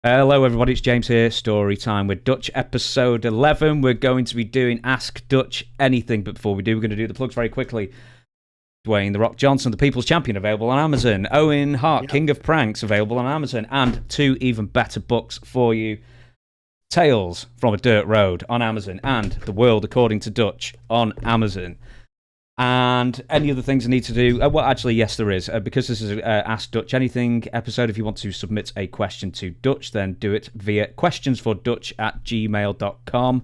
Hello, everybody. It's James here. Story time with Dutch, episode 11. We're going to be doing Ask Dutch Anything, but before we do, we're going to do the plugs very quickly. Dwayne, The Rock Johnson, The People's Champion, available on Amazon. Owen, Hart, King of Pranks, available on Amazon. And two even better books for you. Tales from a Dirt Road on Amazon, and The World According to Dutch on Amazon. And any other things I need to do? Well, actually, yes, there is. Because this is an Ask Dutch Anything episode, if you want to submit a question to Dutch, then do it via questionsfordutch@gmail.com.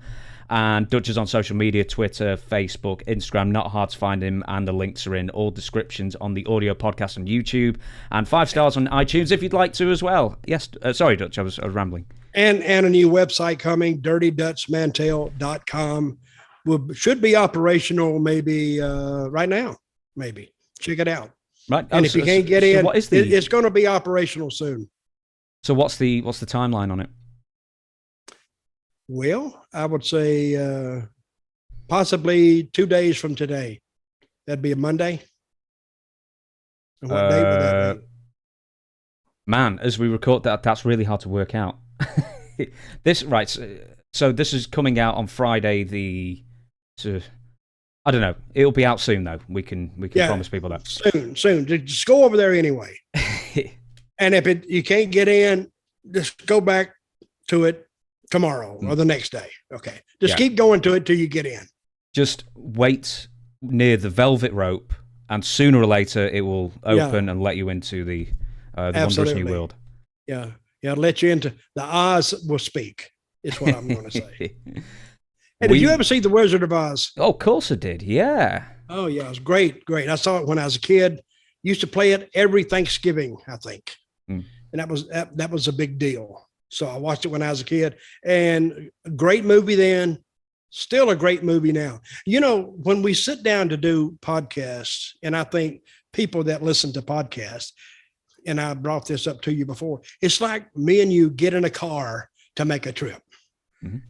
And Dutch is on social media, Twitter, Facebook, Instagram. Not hard to find him, and the links are in all descriptions on the audio podcast on YouTube. And 5 stars on iTunes if you'd like to as well. Yes, sorry, Dutch, I was rambling. And a new website coming, dirtydutchmantell.com. Should be operational maybe right now. Maybe check it out. Right, and if you can't get in, what is it's going to be operational soon. So what's the timeline on it? Well, I would say possibly 2 days from today. That'd be a Monday. And what date would that be? Man, as we record that's really hard to work out. So this is coming out on Friday. I don't know. It'll be out soon, though. We can promise people that soon. Just go over there anyway. And if you can't get in, just go back to it tomorrow or the next day. Okay, just keep going to it till you get in. Just wait near the velvet rope, and sooner or later it will open and let you into the wondrous new world. Yeah, let you into the Oz will speak. Is what I'm going to say. Hey, did you ever see The Wizard of Oz? Oh, of course I did. Yeah. Oh, yeah. It was great. I saw it when I was a kid. Used to play it every Thanksgiving, I think. And that was a big deal. So I watched it when I was a kid. And a great movie then. Still a great movie now. You know, when we sit down to do podcasts, and I think people that listen to podcasts, and I brought this up to you before, it's like me and you get in a car to make a trip.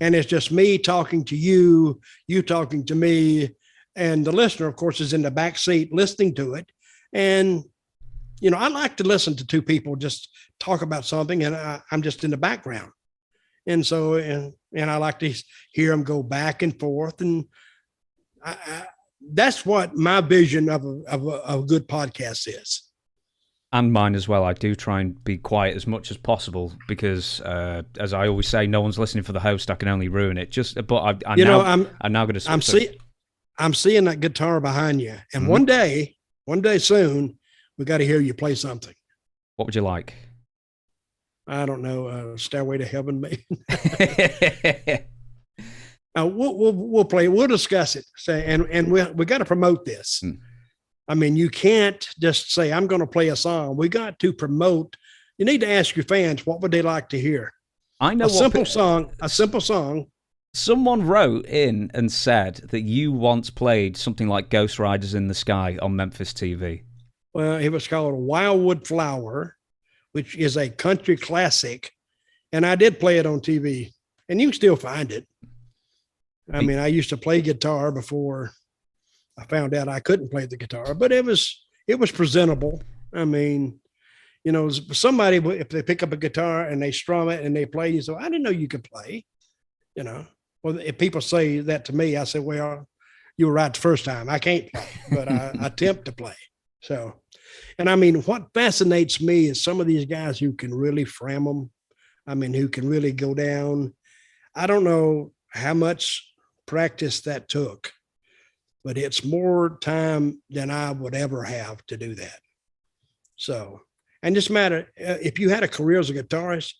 And it's just me talking to you, you talking to me, and the listener, of course, is in the back seat listening to it. And, you know, I like to listen to two people just talk about something, and I'm just in the background. And so, and I like to hear them go back and forth. And that's what my vision of a good podcast is. And mine as well. I do try and be quiet as much as possible because, as I always say, no one's listening for the host. I can only ruin it. I'm now going to. I'm seeing that guitar behind you, and one day soon, we got to hear you play something. What would you like? I don't know. Stairway to Heaven, maybe. We'll play. We'll discuss it. And we got to promote this. I mean, you can't just say, I'm going to play a song. We got to promote. You need to ask your fans, what would they like to hear? I know a simple song. Someone wrote in and said that you once played something like Ghost Riders in the Sky on Memphis TV. Well, it was called Wildwood Flower, which is a country classic. And I did play it on TV, and you can still find it. I mean, I used to play guitar before I found out I couldn't play the guitar, but it was presentable. I mean, you know, somebody, if they pick up a guitar and they strum it and they play, you say, I didn't know you could play, you know. Well, if people say that to me, I say, well, you were right the first time. I can't play, but I attempt to play. So, and I mean, what fascinates me is some of these guys who can really fram them. I mean, who can really go down. I don't know how much practice that took, but it's more time than I would ever have to do that. So, and just matter, if you had a career as a guitarist,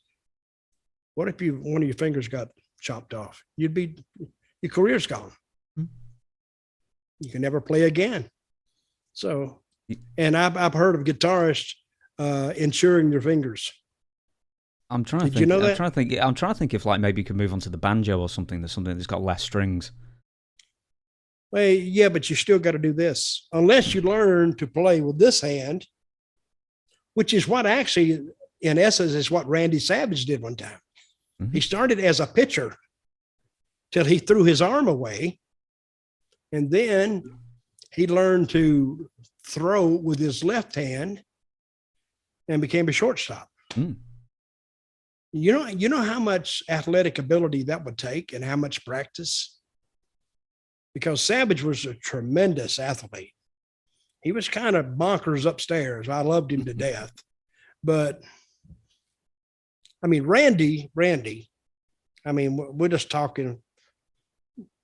what if one of your fingers got chopped off? Your career's gone. You can never play again. So, and I've heard of guitarists insuring their fingers. I'm trying to think. You know that? I'm trying to think if like maybe you could move on to the banjo or something. There's something that's got less strings. Well, yeah, but you still got to do this unless you learn to play with this hand, which is what actually, in essence, is what Randy Savage did one time. He started as a pitcher till he threw his arm away, and then he learned to throw with his left hand and became a shortstop. You know how much athletic ability that would take and how much practice? Because Savage was a tremendous athlete. He was kind of bonkers upstairs. I loved him to death. But I mean, Randy, I mean, we're just talking.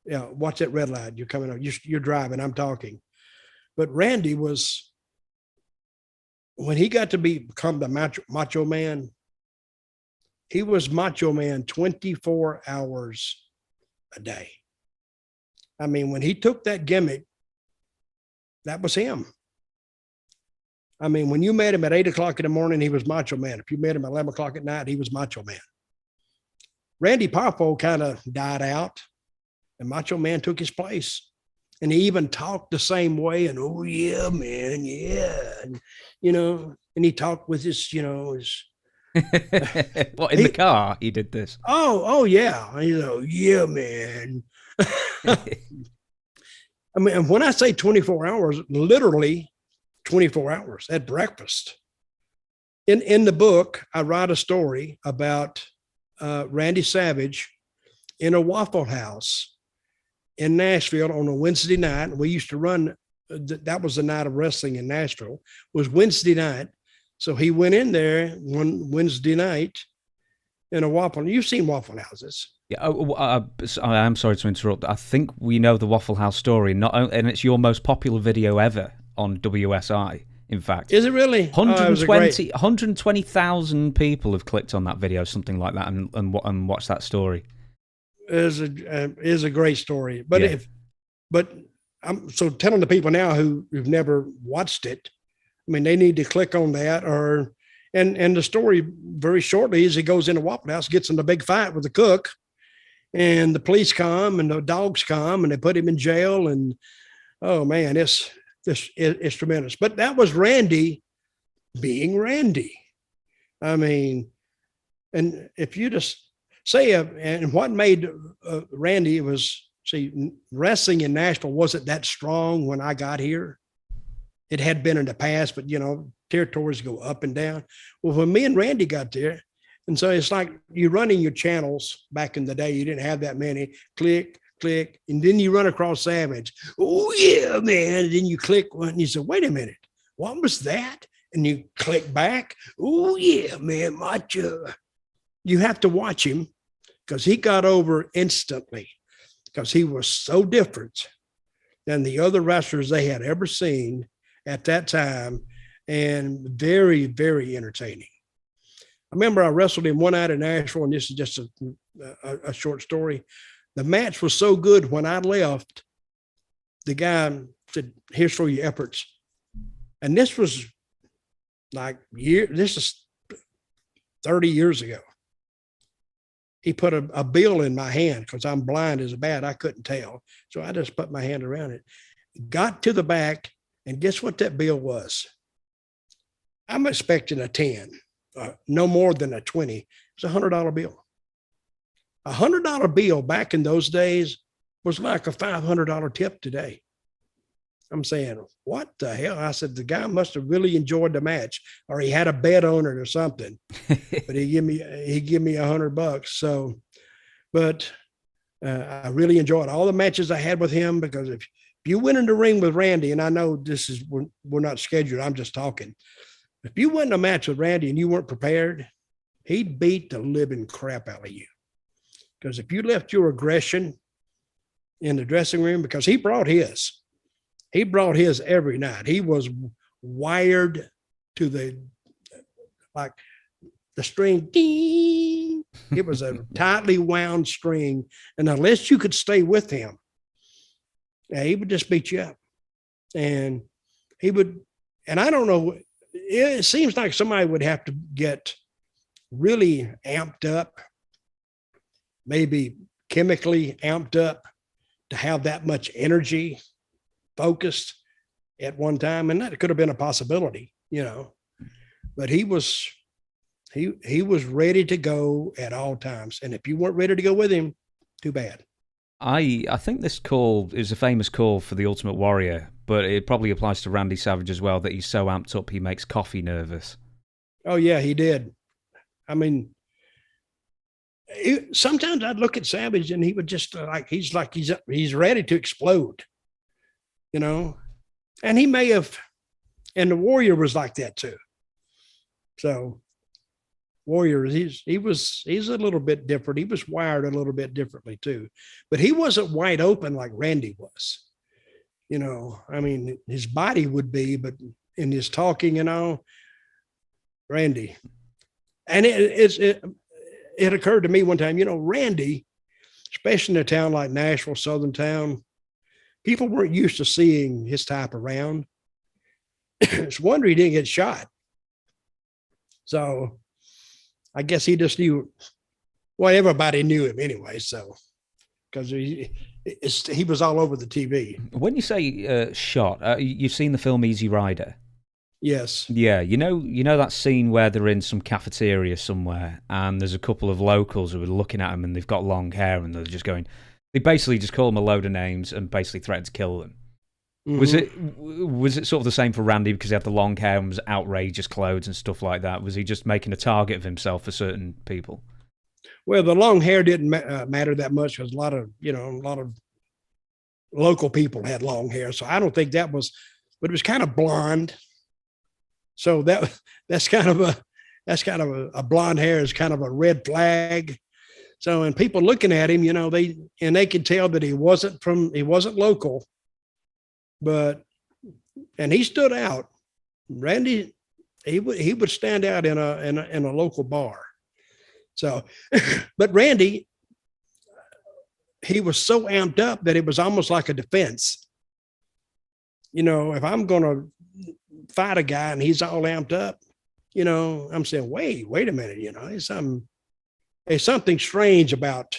Yeah, watch that red light. You're coming up. You're driving. I'm talking. But Randy was, when he got to become the macho man, he was macho man 24 hours a day. I mean, when he took that gimmick, that was him. I mean, when you met him at 8 o'clock in the morning, he was macho man. If you met him at 11 o'clock at night, he was macho man. Randy Poffo kind of died out, and Macho Man took his place. And he even talked the same way. And, oh, yeah, man, yeah. And, you know, and he talked with his, you know, his. What, in the car he did this? Oh, yeah. You know, yeah, man. I mean, when I say 24 hours, literally 24 hours at breakfast. In the book, I write a story about Randy Savage in a Waffle House in Nashville on a Wednesday night. We used to run, that was the night of wrestling in Nashville, was Wednesday night. So he went in there one Wednesday night in a Waffle. You've seen Waffle Houses. Yeah, I'm sorry to interrupt. I think we know the Waffle House story, and it's your most popular video ever on WSI. In fact, is it really? 120,000 people have clicked on that video, something like that, and watched that story. Is a great story, but yeah. But I'm so telling the people now who've never watched it. I mean, they need to click on that, and the story very shortly is he goes into Waffle House, gets in a big fight with the cook, and the police come and the dogs come and they put him in jail, and oh man, it's tremendous. But that was Randy being Randy. I mean, and if you just say, and what made Randy was, see, wrestling in Nashville wasn't that strong when I got here. It had been in the past, but you know, territories go up and down. Well, when me and Randy got there, and so it's like you're running your channels back in the day, you didn't have that many. Click, click, and then you run across Savage. Oh yeah, man. And then you click one and you say, wait a minute, what was that? And you click back. Oh yeah, man, macho. You have to watch him because he got over instantly because he was so different than the other wrestlers they had ever seen at that time, and very, very entertaining. I remember I wrestled him one night in Nashville, and this is just a short story. The match was so good when I left, the guy said, here's for your efforts. And this was this is 30 years ago. He put a bill in my hand because I'm blind as a bat. I couldn't tell. So I just put my hand around it, got to the back, and guess what that bill was? I'm expecting a 10, no more than a 20. It's a $100 bill. A $100 bill back in those days was like a $500 tip today. I'm saying, what the hell? I said, the guy must have really enjoyed the match, or he had a bet on it or something. But he give me $100. So, but I really enjoyed all the matches I had with him, because if you went in the ring with Randy, and I know this is, we're not scheduled, I'm just talking. If you went in a match with Randy and you weren't prepared, he'd beat the living crap out of you. Because if you left your aggression in the dressing room, because he brought his every night. He was wired to the string. Ding. It was a tightly wound string. And unless you could stay with him, he would just beat you up. And he would, and I don't know, it seems like somebody would have to get really amped up, maybe chemically amped up, to have that much energy focused at one time. And that could have been a possibility, you know, but he was ready to go at all times. And if you weren't ready to go with him, too bad. I think this call is a famous call for the Ultimate Warrior, but it probably applies to Randy Savage as well, that he's so amped up he makes coffee nervous. Oh yeah, he did. I mean, Sometimes I'd look at Savage and he would just he's ready to explode, you know. And he may have, and the Warrior was like that too. So Warrior, he's a little bit different. He was wired a little bit differently too, but he wasn't wide open like Randy was. You know, I mean, his body would be, but in his talking and all, Randy. And it occurred to me one time, you know, Randy, especially in a town like Nashville, southern town, people weren't used to seeing his type around. It's a wonder he didn't get shot. So I guess he just knew, well, everybody knew him anyway. So, because he was all over the TV. When you say shot, you've seen the film Easy Rider? Yes. Yeah, you know that scene where they're in some cafeteria somewhere and there's a couple of locals who are looking at him and they've got long hair and they're just going, they basically just call him a load of names and basically threaten to kill them. Mm-hmm. Was it sort of the same for Randy because he had the long hair and was outrageous clothes and stuff like that? Was he just making a target of himself for certain people? Well, the long hair didn't matter that much because a lot of local people had long hair. So I don't think that was, but it was kind of blonde. So that's kind of a blonde hair is kind of a red flag. So, and people looking at him, you know, they could tell that he wasn't local, and he stood out. Randy, he would stand out in a local bar. So, but Randy, he was so amped up that it was almost like a defense. You know, if I'm going to fight a guy and he's all amped up, you know, I'm saying, wait a minute, you know, there's something strange about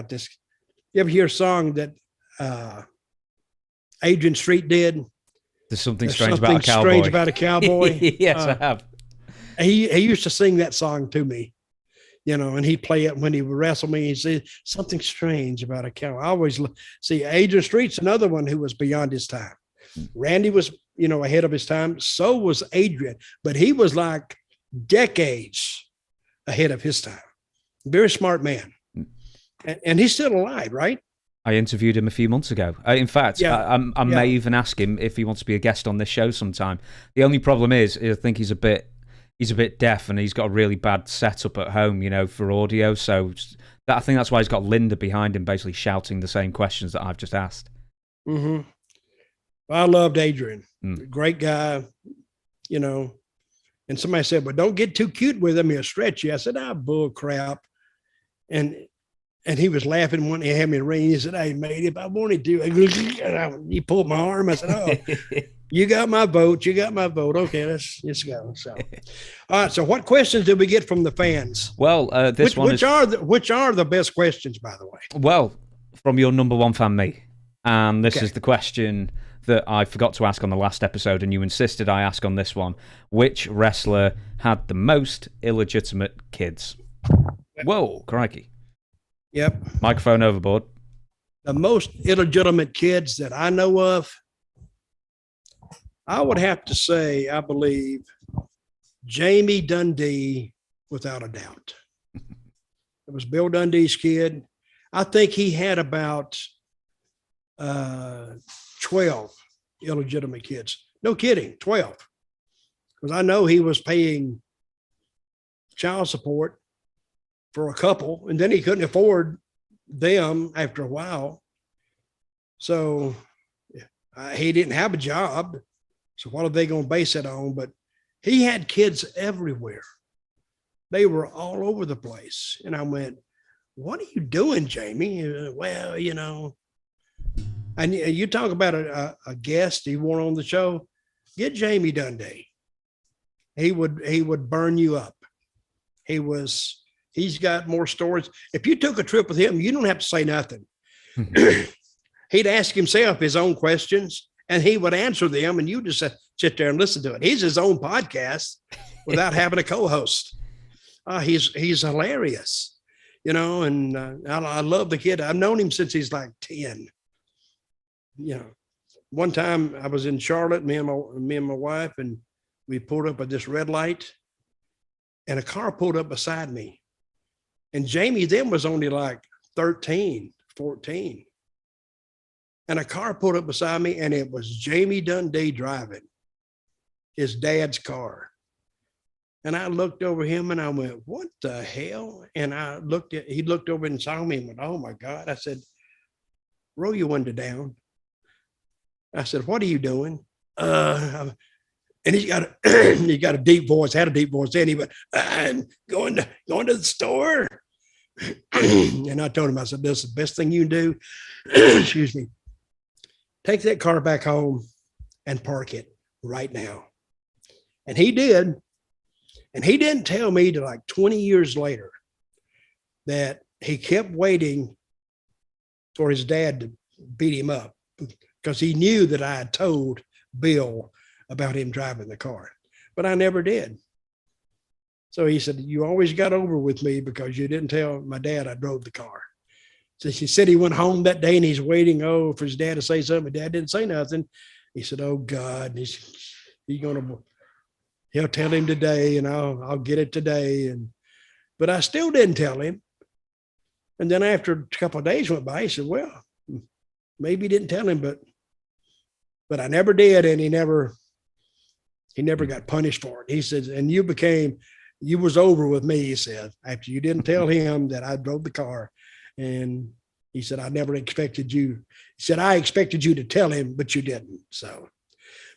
this. You ever hear a song that Adrian Street did? There's something strange about a cowboy. Yes, I have. He used to sing that song to me, you know, and he'd play it when he would wrestle me. He'd say something strange about a cowboy. I always see Adrian Street's another one who was beyond his time. Randy was, you know, ahead of his time. So was Adrian, but he was like decades ahead of his time. Very smart man. And he's still alive, right? I interviewed him a few months ago. In fact, I may even ask him if he wants to be a guest on this show sometime. The only problem is, I think he's a bit deaf and he's got a really bad setup at home, you know, for audio. So I think that's why he's got Linda behind him, basically shouting the same questions that I've just asked. Mm-hmm. I loved Adrian. Great guy, you know. And somebody said, well, don't get too cute with him. He'll stretch you. I said, bull crap. And he was laughing when he had me ring. He said, hey, mate, if I wanted to, he pulled my arm. I said, oh, you got my vote. You got my vote. Okay, let's go. So, all right. So what questions did we get from the fans? Well, which are the best questions, by the way? Well, from your number one fan, me. And this is the question that I forgot to ask on the last episode, and you insisted I ask on this one. Which wrestler had the most illegitimate kids? Whoa, crikey. Yep. Microphone overboard. The most illegitimate kids that I know of, I would have to say, I believe, Jamie Dundee, without a doubt. It was Bill Dundee's kid. I think he had about 12 illegitimate kids. No kidding, 12. Because I know he was paying child support for a couple, and then he couldn't afford them after a while. So he didn't have a job. So what are they going to base it on? But he had kids everywhere. They were all over the place. And I went, what are you doing, Jamie? Well, you know, and you talk about a guest you want on the show, get Jamie Dundee. He would burn you up. He's got more stories. If you took a trip with him, you don't have to say nothing. He'd ask himself his own questions and he would answer them, and you just sit there and listen to it. He's his own podcast without having a co-host. He's hilarious, you know, and I love the kid. I've known him since he's like 10. You know, one time I was in Charlotte, me and my wife, and we pulled up at this red light, and a car pulled up beside me. And Jamie then was only like 13, 14. And a car pulled up beside me, and it was Jamie Dundee driving his dad's car. And I looked over him and I went, what the hell? And he looked over and saw me and went, oh my God. I said, roll your window down. I said, what are you doing? And he's got a deep voice, had a deep voice. Then he went, I'm going to the store. And I told him, I said, this is the best thing you can do. Excuse me. Take that car back home and park it right now. And he did. And he didn't tell me till like 20 years later that he kept waiting for his dad to beat him up because he knew that I had told Bill about him driving the car, but I never did. So he said, you always got over with me because you didn't tell my dad I drove the car. So he said he went home that day and he's waiting, for his dad to say something. Dad didn't say nothing. He said, oh God, he'll tell him today and I'll get it today. But I still didn't tell him. And then after a couple of days went by, he said, well, maybe he didn't tell him, but I never did. And he never got punished for it. He said, and you was over with me, he said, after you didn't tell him that I drove the car. And he said, I never expected you. He said, I expected you to tell him, but you didn't. So,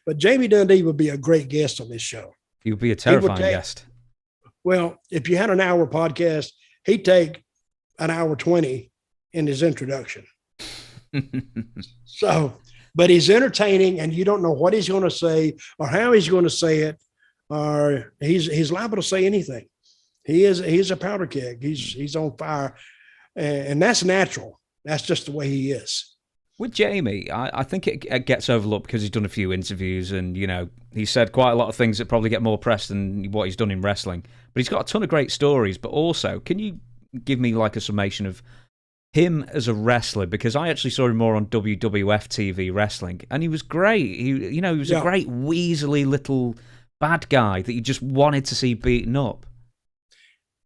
but Jamie Dundee would be a great guest on this show. He would be a terrifying guest. Well, if you had an hour podcast, he'd take an hour 20 in his introduction. So, but he's entertaining and you don't know what he's going to say or how he's going to say it, or he's liable to say anything. He's a powder keg. He's on fire. And that's natural. That's just the way he is. With Jamie, I think it gets overlooked because he's done a few interviews and, he said quite a lot of things that probably get more press than what he's done in wrestling. But he's got a ton of great stories. But also, can you give me like a summation of him as a wrestler? Because I actually saw him more on WWF TV wrestling, and he was great. He was a great weaselly little bad guy that you just wanted to see beaten up.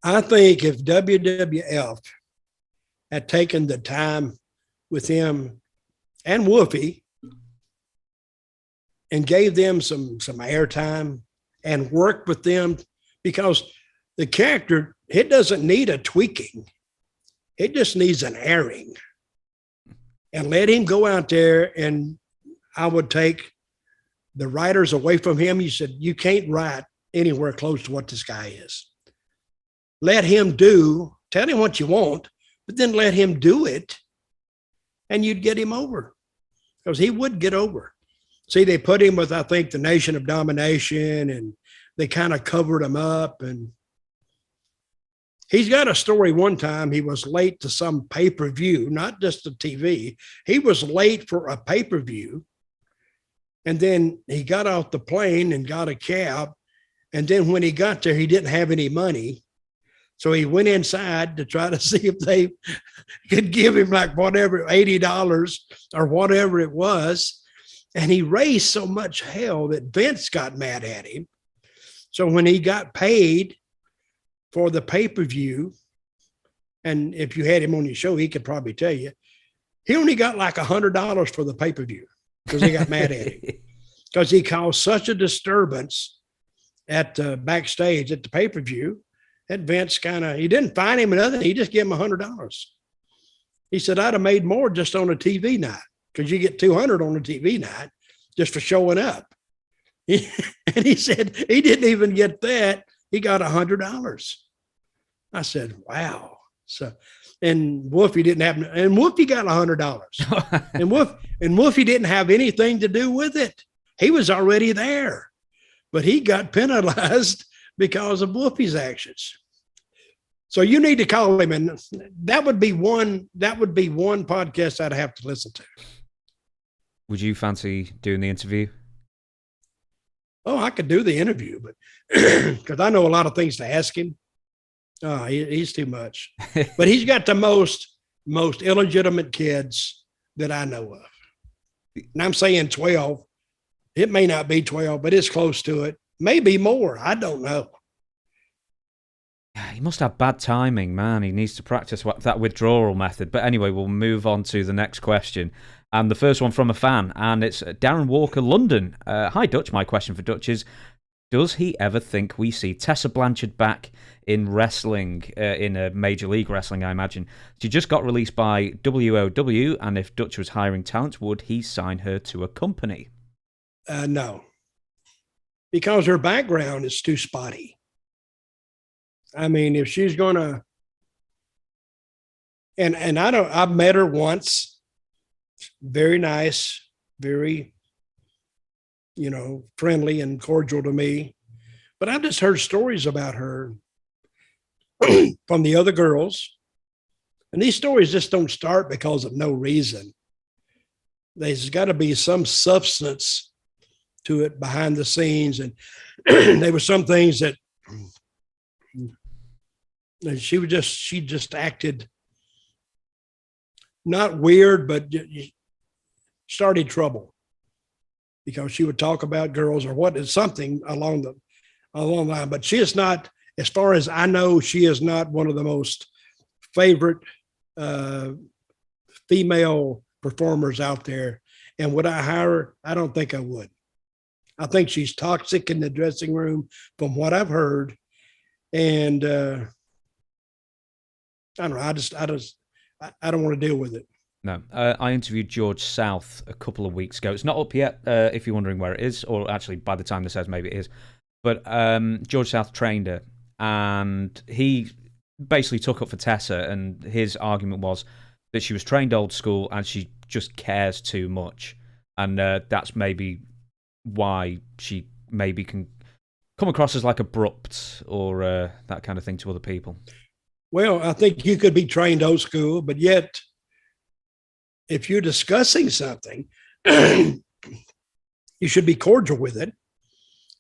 I think if WWF had taken the time with him and Wolfie and gave them some airtime and worked with them, because the character, it doesn't need a tweaking. It just needs an airing. And let him go out there, and I would take the writers away from him. You said, you can't write anywhere close to what this guy is. Let him tell him what you want, but then let him do it, and you'd get him over, because he would get over. See, they put him with, I think, the Nation of Domination, and they kind of covered him up. And he's got a story one time. He was late to some pay-per-view, not just the TV. He was late for a pay-per-view. And then he got off the plane and got a cab. And then when he got there, he didn't have any money. So he went inside to try to see if they could give him like whatever, $80 or whatever it was. And he raised so much hell that Vince got mad at him. So when he got paid for the pay-per-view, and if you had him on your show, he could probably tell you, he only got like $100 for the pay-per-view because they got mad at him. Because he caused such a disturbance at backstage at the pay-per-view that Vince he didn't fine him or nothing. He just gave him $100. He said, I'd have made more just on a TV night, because you get $200 on a TV night just for showing up. And he said he didn't even get that. He got $100. I said, wow. So, and Wolfie didn't have, and Wolfie got $100. and Wolfie didn't have anything to do with it. He was already there, but he got penalized because of Wolfie's actions. So you need to call him, and that would be one podcast I'd have to listen to. Would you fancy doing the interview? Oh, I could do the interview, but because I know a lot of things to ask him. Oh, he's too much. But he's got the most illegitimate kids that I know of. And I'm saying 12. It may not be 12, but it's close to it. Maybe more. I don't know. He must have bad timing, man. He needs to practice that withdrawal method. But anyway, we'll move on to the next question. And the first one from a fan, and it's Darren Walker, London. Hi, Dutch. My question for Dutch is, does he ever think we see Tessa Blanchard back in wrestling, in a Major League Wrestling, I imagine? She just got released by WOW, and if Dutch was hiring talent, would he sign her to a company? No. Because her background is too spotty. I mean, if she's going to, and I've met her once, very nice, very, friendly and cordial to me. But I've just heard stories about her from the other girls. And these stories just don't start because of no reason. There's got to be some substance to it behind the scenes. And there were some things that she just acted not weird, but started trouble because she would talk about girls or something along the line. But she is not, as far as I know, she is not one of the most favorite female performers out there. And would I hire her? I don't think I would. I think she's toxic in the dressing room from what I've heard. And I don't know. I don't want to deal with it. No. I interviewed George South a couple of weeks ago. It's not up yet, if you're wondering where it is, or actually by the time this says maybe it is. But George South trained her, and he basically took up for Tessa, and his argument was that she was trained old school and she just cares too much. And that's maybe why she maybe can come across as like abrupt or that kind of thing to other people. Well, I think you could be trained old school, but yet if you're discussing something, you should be cordial with it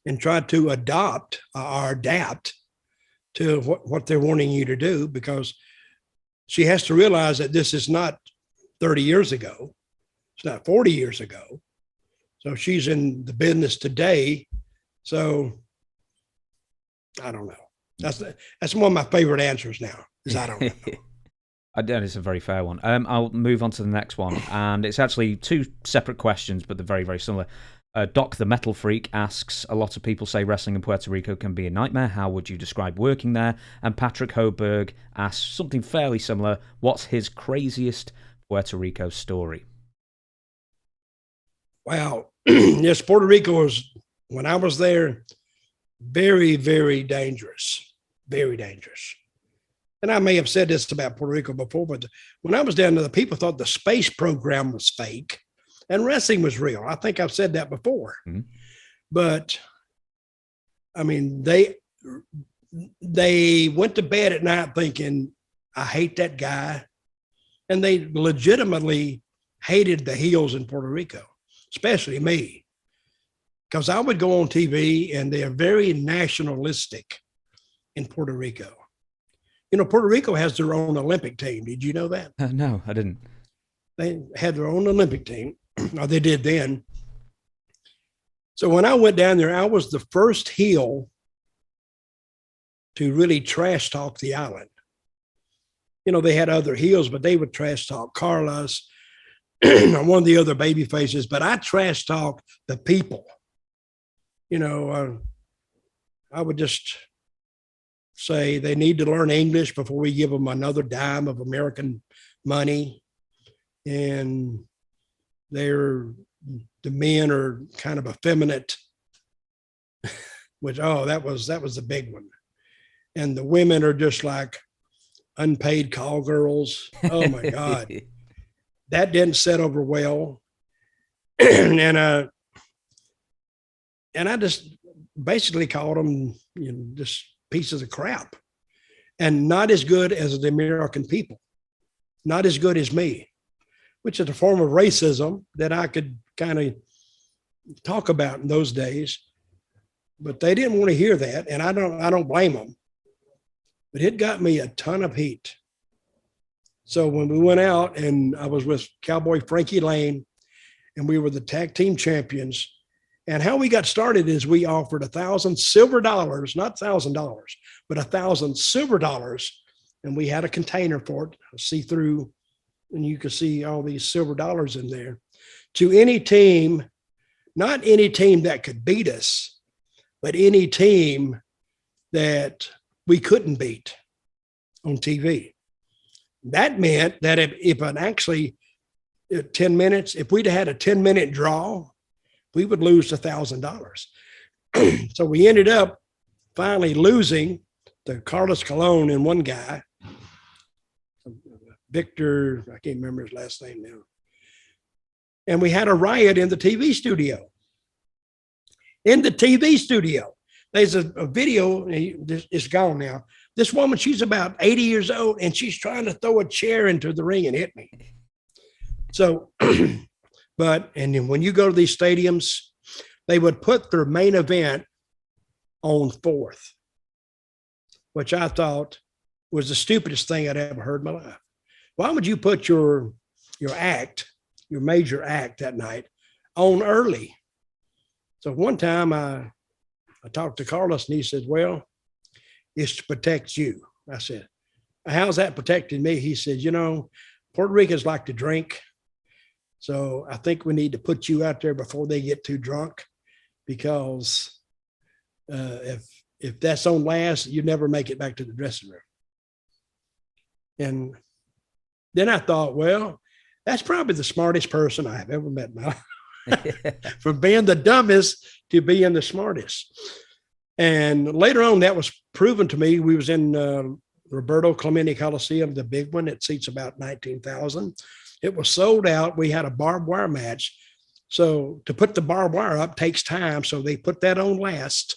and try to adopt or adapt to what they're wanting you to do, because she has to realize that this is not 30 years ago. It's not 40 years ago. So she's in the business today. So I don't know. That's one of my favorite answers now, is I don't know. It's a very fair one. I'll move on to the next one, and it's actually two separate questions, but they're very, very similar. Doc the Metal Freak asks, a lot of people say wrestling in Puerto Rico can be a nightmare. How would you describe working there? And Patrick Hoberg asks something fairly similar. What's his craziest Puerto Rico story? Wow. Yes, Puerto Rico was, when I was there, very, very dangerous. Very dangerous. And I may have said this about Puerto Rico before, but when I was down there, the people thought the space program was fake and wrestling was real. I think I've said that before. Mm-hmm. But, I mean, they went to bed at night thinking, I hate that guy. And they legitimately hated the heels in Puerto Rico, especially me, because I would go on TV and they're very nationalistic in Puerto Rico. Puerto Rico has their own Olympic team. Did you know that? No, I didn't. They had their own Olympic team, or they did then. So when I went down there, I was the first heel to really trash talk the island. They had other heels, but they would trash talk Carlos, one of the other baby faces, but I trash talk the people. I would just say they need to learn English before we give them another dime of American money. And the men are kind of effeminate, which, that was the big one. And the women are just like unpaid call girls. Oh my God. That didn't set over well. And I just basically called them, just pieces of crap, and not as good as the American people, not as good as me, which is a form of racism that I could kind of talk about in those days, but they didn't want to hear that. And I don't blame them, but it got me a ton of heat. So when we went out, and I was with Cowboy Frankie Lane, and we were the tag team champions, And how we got started is we offered $1,000 silver dollars, not $1,000, but $1,000 silver dollars. And we had a container for it, see through, and you could see all these silver dollars in there, to any team, not any team that could beat us, but any team that we couldn't beat on TV. That meant that if an actually 10 minutes, if we'd had a 10-minute draw, we would lose $1,000. So we ended up finally losing to Carlos Colon and one guy, Victor, I can't remember his last name now. And we had a riot in the TV studio. In the TV studio, there's a video, it's gone now. This woman, she's about 80 years old, and she's trying to throw a chair into the ring and hit me. So, and then when you go to these stadiums, they would put their main event on fourth, which I thought was the stupidest thing I'd ever heard in my life. Why would you put your act, your major act that night on early? So one time I talked to Carlos and he said, well, it's to protect you. I said, how's that protecting me? He said, Puerto Ricans like to drink. So I think we need to put you out there before they get too drunk, because if that's on last, you never make it back to the dressing room. And then I thought, well, that's probably the smartest person I've ever met in my life. From being the dumbest to being the smartest. And later on, that was proven to me. We was in Roberto Clemente Coliseum, the big one. It seats about 19,000. It was sold out. We had a barbed wire match. So to put the barbed wire up takes time. So they put that on last.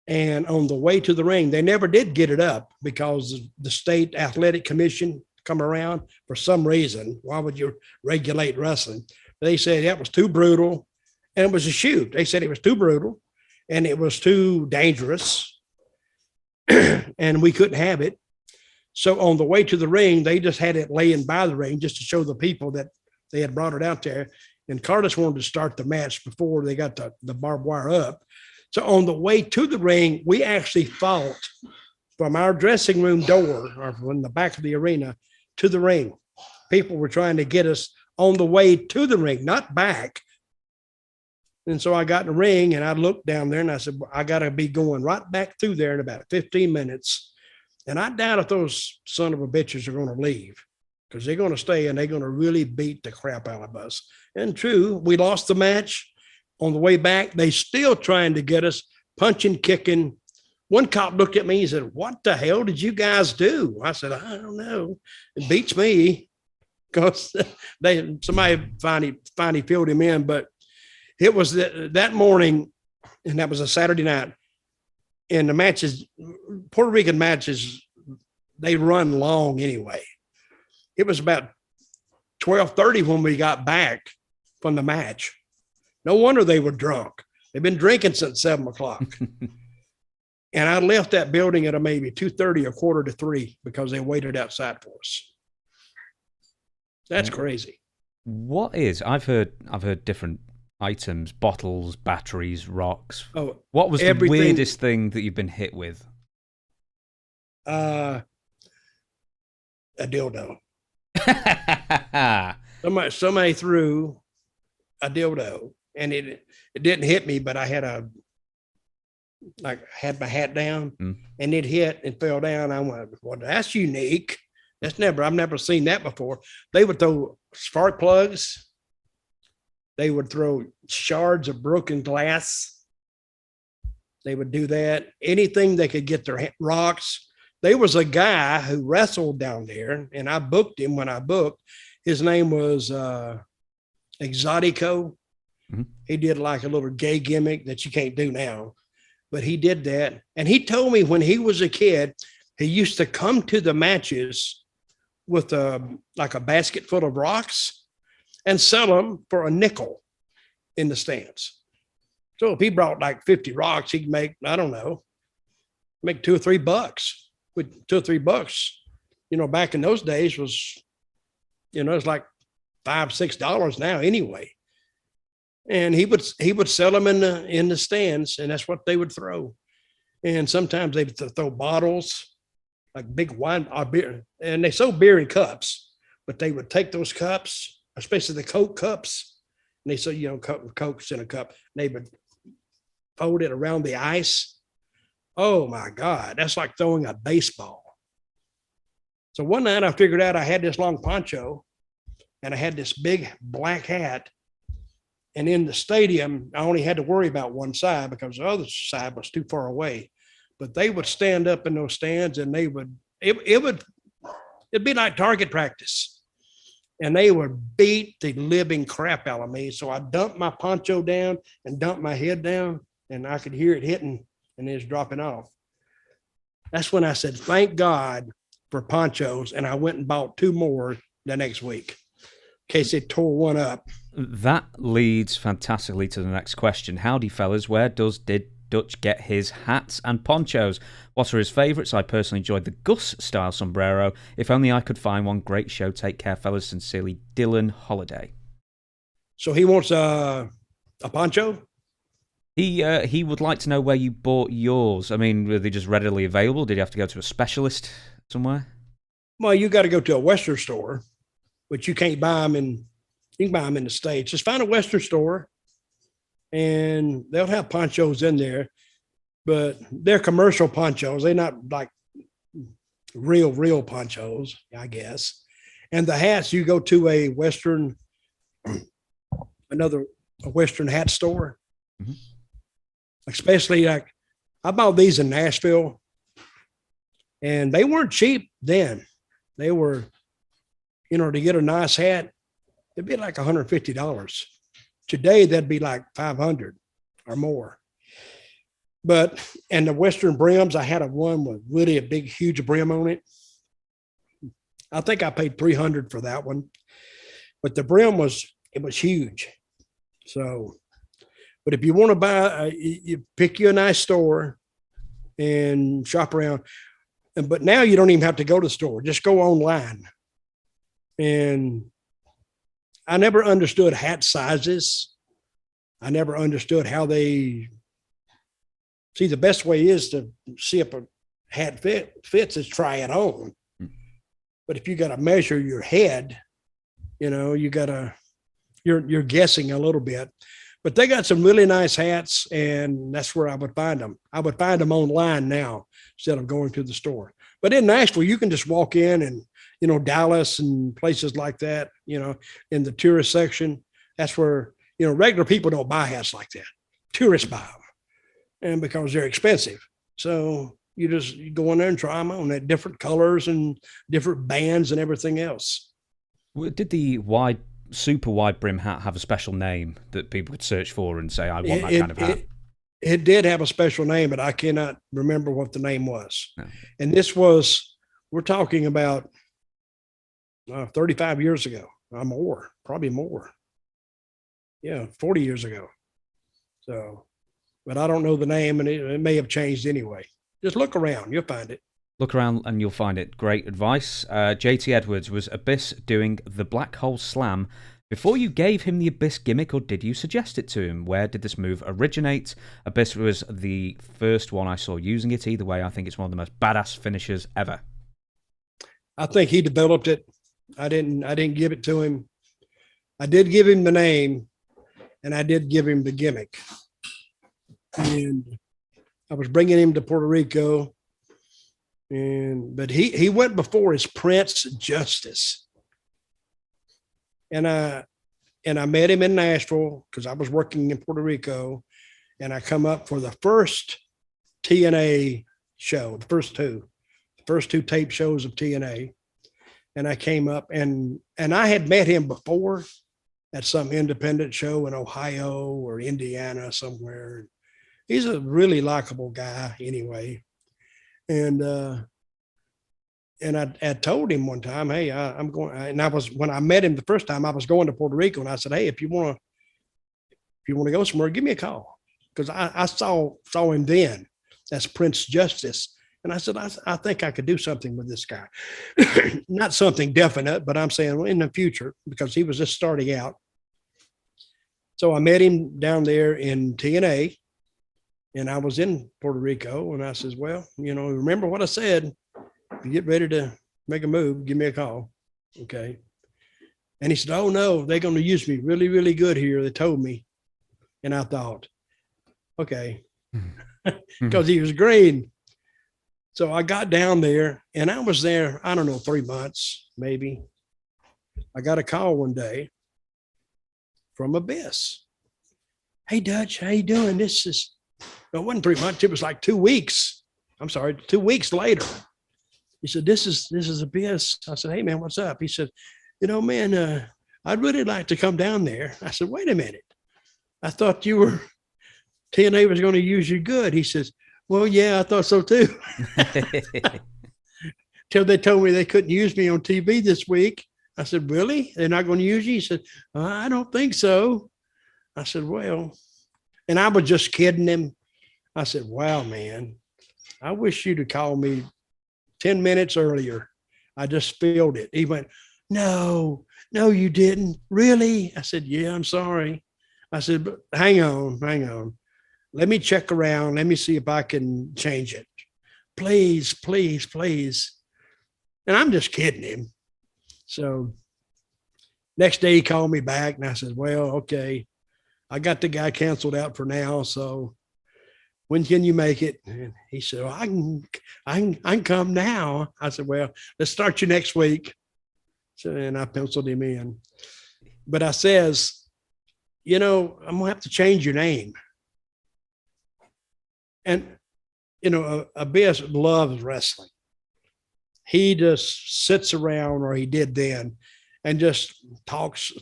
And on the way to the ring, they never did get it up because the state athletic commission come around for some reason. Why would you regulate wrestling? They said that was too brutal, and it was a shoot. They said it was too brutal and it was too dangerous and we couldn't have it. So on the way to the ring, they just had it laying by the ring just to show the people that they had brought it out there. And Carlos wanted to start the match before they got the barbed wire up. So on the way to the ring, we actually fought from our dressing room door, or from the back of the arena, to the ring. People were trying to get us on the way to the ring, not back. And so I got in the ring and I looked down there and I said, I got to be going right back through there in about 15 minutes. And I doubt if those son of a bitches are going to leave, because they're going to stay and they're going to really beat the crap out of us. And true, we lost the match. On the way back, they still trying to get us, punching, kicking. One cop looked at me and said, what the hell did you guys do? I said, I don't know. It beats me, because somebody finally filled him in. But it was that morning, and that was a Saturday night. And the matches, Puerto Rican matches, they run long anyway. It was about 12:30 when we got back from the match. No wonder they were drunk. They've been drinking since 7 o'clock. And I left that building at maybe 2:30 or 2:45 because they waited outside for us. That's crazy. What is? I've heard different items: bottles, batteries, rocks. Oh, what was the weirdest thing that you've been hit with? A dildo. Somebody threw a dildo, and it didn't hit me, but I had my hat down, and it hit and fell down. I went, well, that's unique. I've never seen that before. They would throw spark plugs. They would throw shards of broken glass. They would do that. Anything they could get their rocks. There was a guy who wrestled down there, and I booked him when I booked. His name was Exotico. Mm-hmm. He did like a little gay gimmick that you can't do now, but he did that. And he told me when he was a kid, he used to come to the matches with like a basket full of rocks and sell them for a nickel in the stands. So if he brought like 50 rocks, he'd make, I don't know, make $2 or $3. With $2 or $3, back in those days was, it's like $5, $6 now anyway. And he would sell them in the stands, and that's what they would throw. And sometimes they would throw bottles, like big wine or beer, and they sold beer in cups, but they would take those cups, especially the Coke cups, and they said, Coke's in a cup, and they would fold it around the ice. Oh my God, that's like throwing a baseball. So one night I figured out I had this long poncho and I had this big black hat. And in the stadium, I only had to worry about one side because the other side was too far away. But they would stand up in those stands and it'd be like target practice. And they would beat the living crap out of me. So I dumped my poncho down and dumped my head down, and I could hear it hitting and it's dropping off. That's when I said, thank God for ponchos. And I went and bought 2 more the next week in case it tore one up. That leads fantastically to the next question. Howdy, fellas. Where did Dutch get his hats and ponchos? What are his favourites? I personally enjoyed the Gus style sombrero. If only I could find one. Great show. Take care, fellas. Sincerely, Dylan Holiday. So he wants a poncho? He would like to know where you bought yours. I mean, were they just readily available? Did you have to go to a specialist somewhere? Well, you got to go to a Western store, which you can't buy them in. You can buy them in the States. Just find a Western store, and they'll have ponchos in there, but they're commercial ponchos. They're not like real ponchos, I guess. And the hats, you go to a Western hat store, mm-hmm. Especially like I bought these in Nashville, and they weren't cheap then. They were, to get a nice hat, it'd be like $150. Today, that'd be like $500 or more. And the Western brims, I had one with really a big, huge brim on it. I think I paid $300 for that one, but the brim was huge. So, but if you want to buy, you pick you a nice store and shop around. But now you don't even have to go to the store; just go online. And I never understood hat sizes. I never understood how they see. The best way is to see if a hat fits is try it on. But if you got to measure your head, you're guessing a little bit. But they got some really nice hats, and that's where I would find them. I would find them online now instead of going to the store. But in Nashville, you can just walk in and, Dallas and places like that, in the tourist section. That's where, regular people don't buy hats like that. Tourists buy them, and because they're expensive. So you go in there and try them on at different colors and different bands and everything else. Did the super wide brim hat have a special name that people could search for and say, I want that kind of hat? It did have a special name, but I cannot remember what the name was. No. And we're talking about 35 years ago, or more, probably more. Yeah, 40 years ago. So, but I don't know the name, and it may have changed anyway. Just look around, you'll find it. Look around and you'll find it. Great advice. JT Edwards, was Abyss doing the Black Hole Slam before you gave him the Abyss gimmick, or did you suggest it to him? Where did this move originate? Abyss was the first one I saw using it. Either way, I think it's one of the most badass finishers ever. I think he developed it. I didn't give it to him. I did give him the name, and I did give him the gimmick. And I was bringing him to Puerto Rico. But he went before as Prince Justice, and I met him in Nashville because I was working in Puerto Rico, and I come up for the first TNA show, the first two tape shows of TNA, and I came up and I had met him before at some independent show in Ohio or Indiana somewhere. He's a really likable guy anyway. And I told him one time, hey, I'm going, and when I met him the first time, I was going to Puerto Rico, and I said, hey, if you want to go somewhere, give me a call. Because I saw him then. That's Prince Justice. And I said, I think I could do something with this guy. Not something definite, but I'm saying in the future, because he was just starting out. So I met him down there in TNA, and I was in Puerto Rico, and I says, well, remember what I said. If you get ready to make a move, give me a call. Okay. And he said, oh, no, they're going to use me really, really good here. They told me. And I thought, okay, because he was green. So I got down there, and I was there, I don't know, 3 months, maybe. I got a call one day from Abyss. Hey, Dutch, how you doing? It wasn't 3 months. It was like 2 weeks. I'm sorry, 2 weeks later. He said, this is Abyss. I said, hey, man, what's up? He said, man, I'd really like to come down there. I said, wait a minute. I thought TNA was going to use you good. He says, well, yeah, I thought so too. Till they told me they couldn't use me on TV this week. I said, really? They're not going to use you? He said, I don't think so. I said, well, and I was just kidding him. I said, wow, man, I wish you'd have called me 10 minutes earlier. I just spilled it. He went, no, you didn't. Really? I said, yeah, I'm sorry. I said, but hang on. Let me check around. Let me see if I can change it. Please. And I'm just kidding him. So next day he called me back, and I said, well, okay, I got the guy canceled out for now. So when can you make it? And he said, well, I can come now. I said, well, let's start you next week. So, and I penciled him in. But I says, I'm going to have to change your name. And, Abyss loves wrestling. He just sits around, or he did then, and just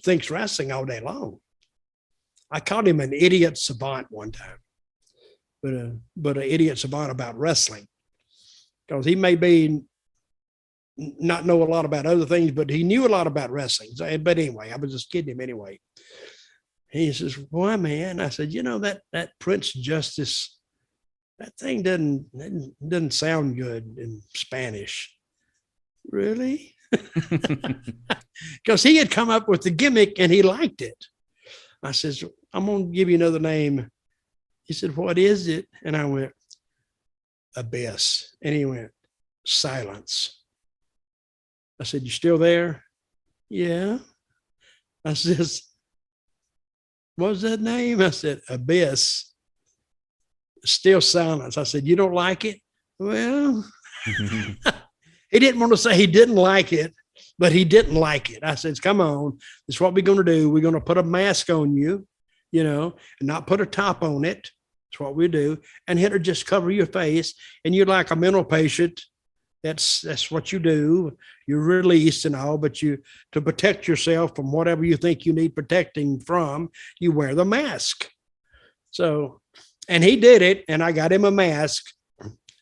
thinks wrestling all day long. I called him an idiot savant one time, but an idiot savant about wrestling, because he may be not know a lot about other things, but he knew a lot about wrestling. But anyway, I was just kidding him anyway. He says, why, man? I said, that Prince Justice, that thing doesn't sound good in Spanish. Really? Because he had come up with the gimmick and he liked it. I says, I'm going to give you another name. He said, what is it? And I went, Abyss. And he went, silence. I said, you still there? Yeah. I says, what was that name? I said, Abyss. Still silence. I said, you don't like it? Well, he didn't want to say he didn't like it, but he didn't like it. I said, come on. This is what we're going to do. We're going to put a mask on you, and not put a top on it. That's what we do. And it'll just cover your face. And you're like a mental patient. That's what you do. You're released and all, but to protect yourself from whatever you think you need protecting from, you wear the mask. So, and he did it, and I got him a mask,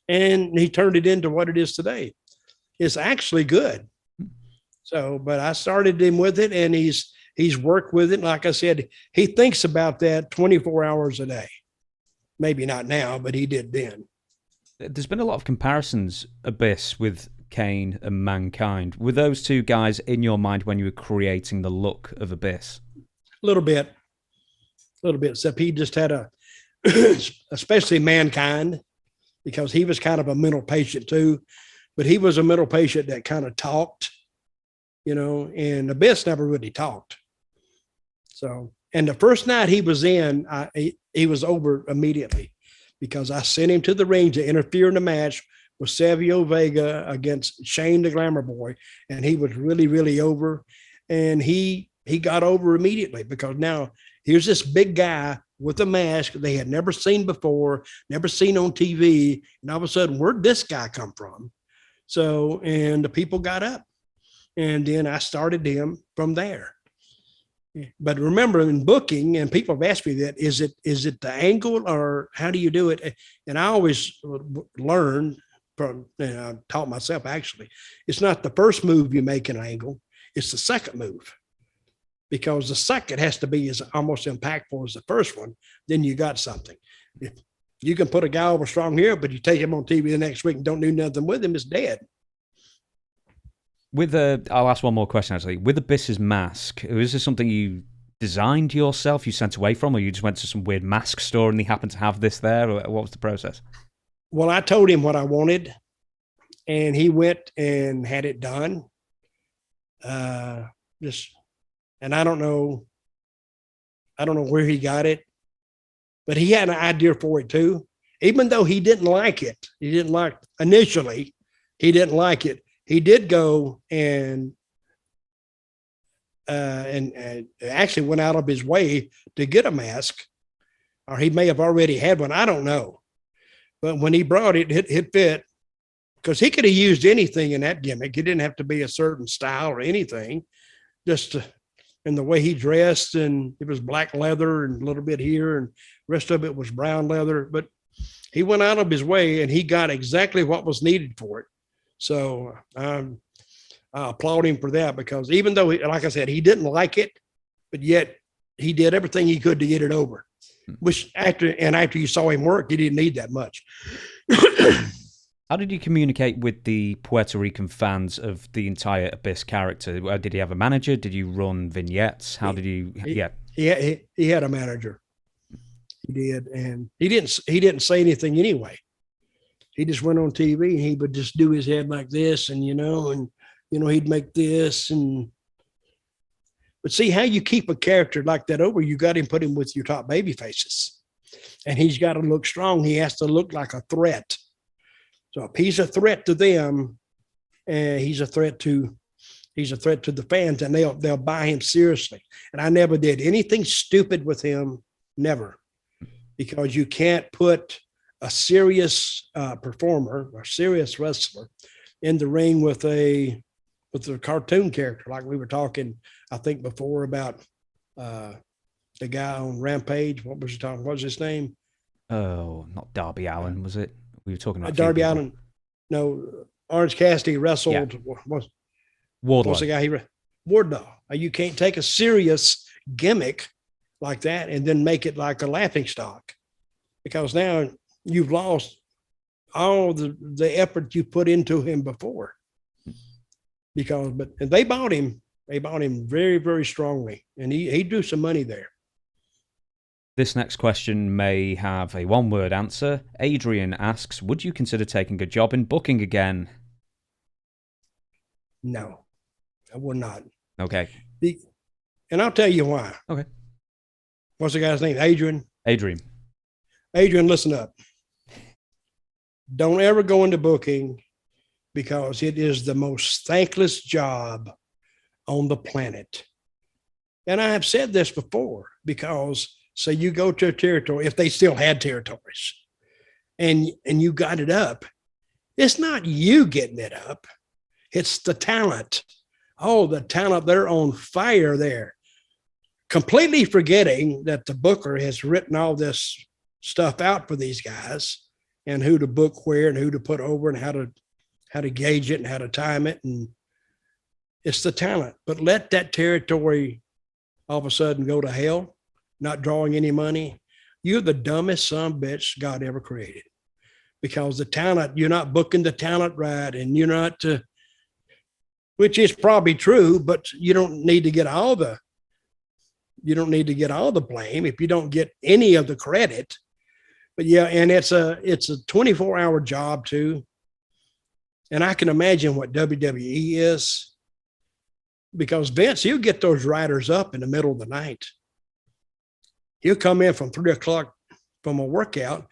and he turned it into what it is today. It's actually good. So, but I started him with it, and he's worked with it. Like I said, he thinks about that 24 hours a day. Maybe not now, but he did then. There's been a lot of comparisons, Abyss with Kane and Mankind. Were those two guys in your mind when you were creating the look of Abyss? A little bit, except he just had especially Mankind, because he was kind of a mental patient too, but he was a mental patient that kind of talked, and Abyss never really talked. So, and the first night he was in, he was over immediately, because I sent him to the ring to interfere in the match with Savio Vega against Shane the Glamour Boy. And he was really, really over. And he got over immediately, because now here's this big guy with a mask they had never seen before, never seen on TV. And all of a sudden, where'd this guy come from? So, and the people got up. And then I started him from there. But remember, in booking, and people have asked me that, is it the angle, or how do you do it? And I always learn from, I taught myself actually, it's not the first move you make an angle, it's the second move. Because the second has to be as almost impactful as the first one, then you got something. If you can put a guy over strong here, but you take him on TV the next week and don't do nothing with him, it's dead. I'll ask one more question actually. With Abyss's mask, was this something you designed yourself, you sent away from, or you just went to some weird mask store and they happened to have this there? Or what was the process? Well, I told him what I wanted, and he went and had it done. And I don't know where he got it, but he had an idea for it too. Even though he didn't like it, initially, he didn't like it. He did go and actually went out of his way to get a mask, or he may have already had one. I don't know. But when he brought it, it fit, because he could have used anything in that gimmick. It didn't have to be a certain style or anything, and the way he dressed, and it was black leather and a little bit here, and the rest of it was brown leather. But he went out of his way and he got exactly what was needed for it. So I applaud him for that, because even though, like I said, he didn't like it, but yet he did everything he could to get it over. Which after you saw him work, he didn't need that much. How did you communicate with the Puerto Rican fans of the entire Abyss character? Did he have a manager? Did you run vignettes? How did you? Yeah, he had a manager. He did, and he didn't say anything anyway. He just went on TV and he would just do his head like this, and he'd make this and. But see how you keep a character like that over, you got to put him with your top baby faces. And he's got to look strong. He has to look like a threat. So if he's a threat to them, and he's a threat to the fans, and they'll buy him seriously. And I never did anything stupid with him, never. Because you can't put a serious performer or serious wrestler in the ring with a cartoon character, like we were talking, I think, before about the guy on Rampage. What was you talking? What was his name? Oh, not Darby Allin, was it? We were talking about Darby Allin. No, Orange Cassidy wrestled. Yeah. What's Wardlow. the guy? Wardlow. You can't take a serious gimmick like that and then make it like a laughing stock, because now you've lost all the effort you put into him before. But they bought him very, very strongly, and he drew some money there. This next question may have a one-word answer. Adrian asks, would you consider taking a job in booking again? No, I would not. Okay. And I'll tell you why. Okay. What's the guy's name? Adrian, listen up. Don't ever go into booking, because it is the most thankless job on the planet. And I have said this before, because say you go to a territory, if they still had territories, and you got it up, it's not you getting it up, it's the talent. Oh, the talent, they're on fire there, completely forgetting that the booker has written all this stuff out for these guys, and who to book where, and who to put over, and how to gauge it and how to time it. And it's the talent. But let that territory all of a sudden go to hell, not drawing any money. You're the dumbest son of a bitch God ever created, because the talent, you're not booking the talent right, and you're not, which is probably true, but you don't need to get all the blame if you don't get any of the credit. But yeah, and it's a 24-hour job too. And I can imagine what WWE is, because Vince, he'll get those writers up in the middle of the night. He'll come in from 3:00 from a workout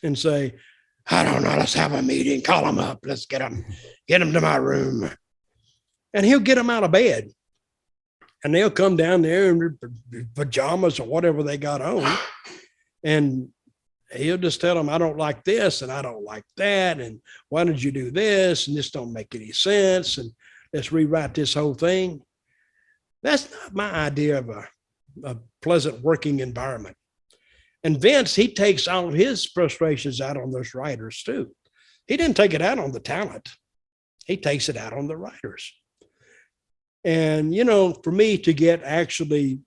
and say, I don't know, let's have a meeting, call them up, let's get them to my room. And he'll get them out of bed. And they'll come down there in pajamas or whatever they got on. And he'll just tell them, I don't like this and I don't like that. And why did you do this? And this don't make any sense. And let's rewrite this whole thing. That's not my idea of a pleasant working environment. And Vince, he takes all of his frustrations out on those writers too. He didn't take it out on the talent. He takes it out on the writers. And, for me to get actually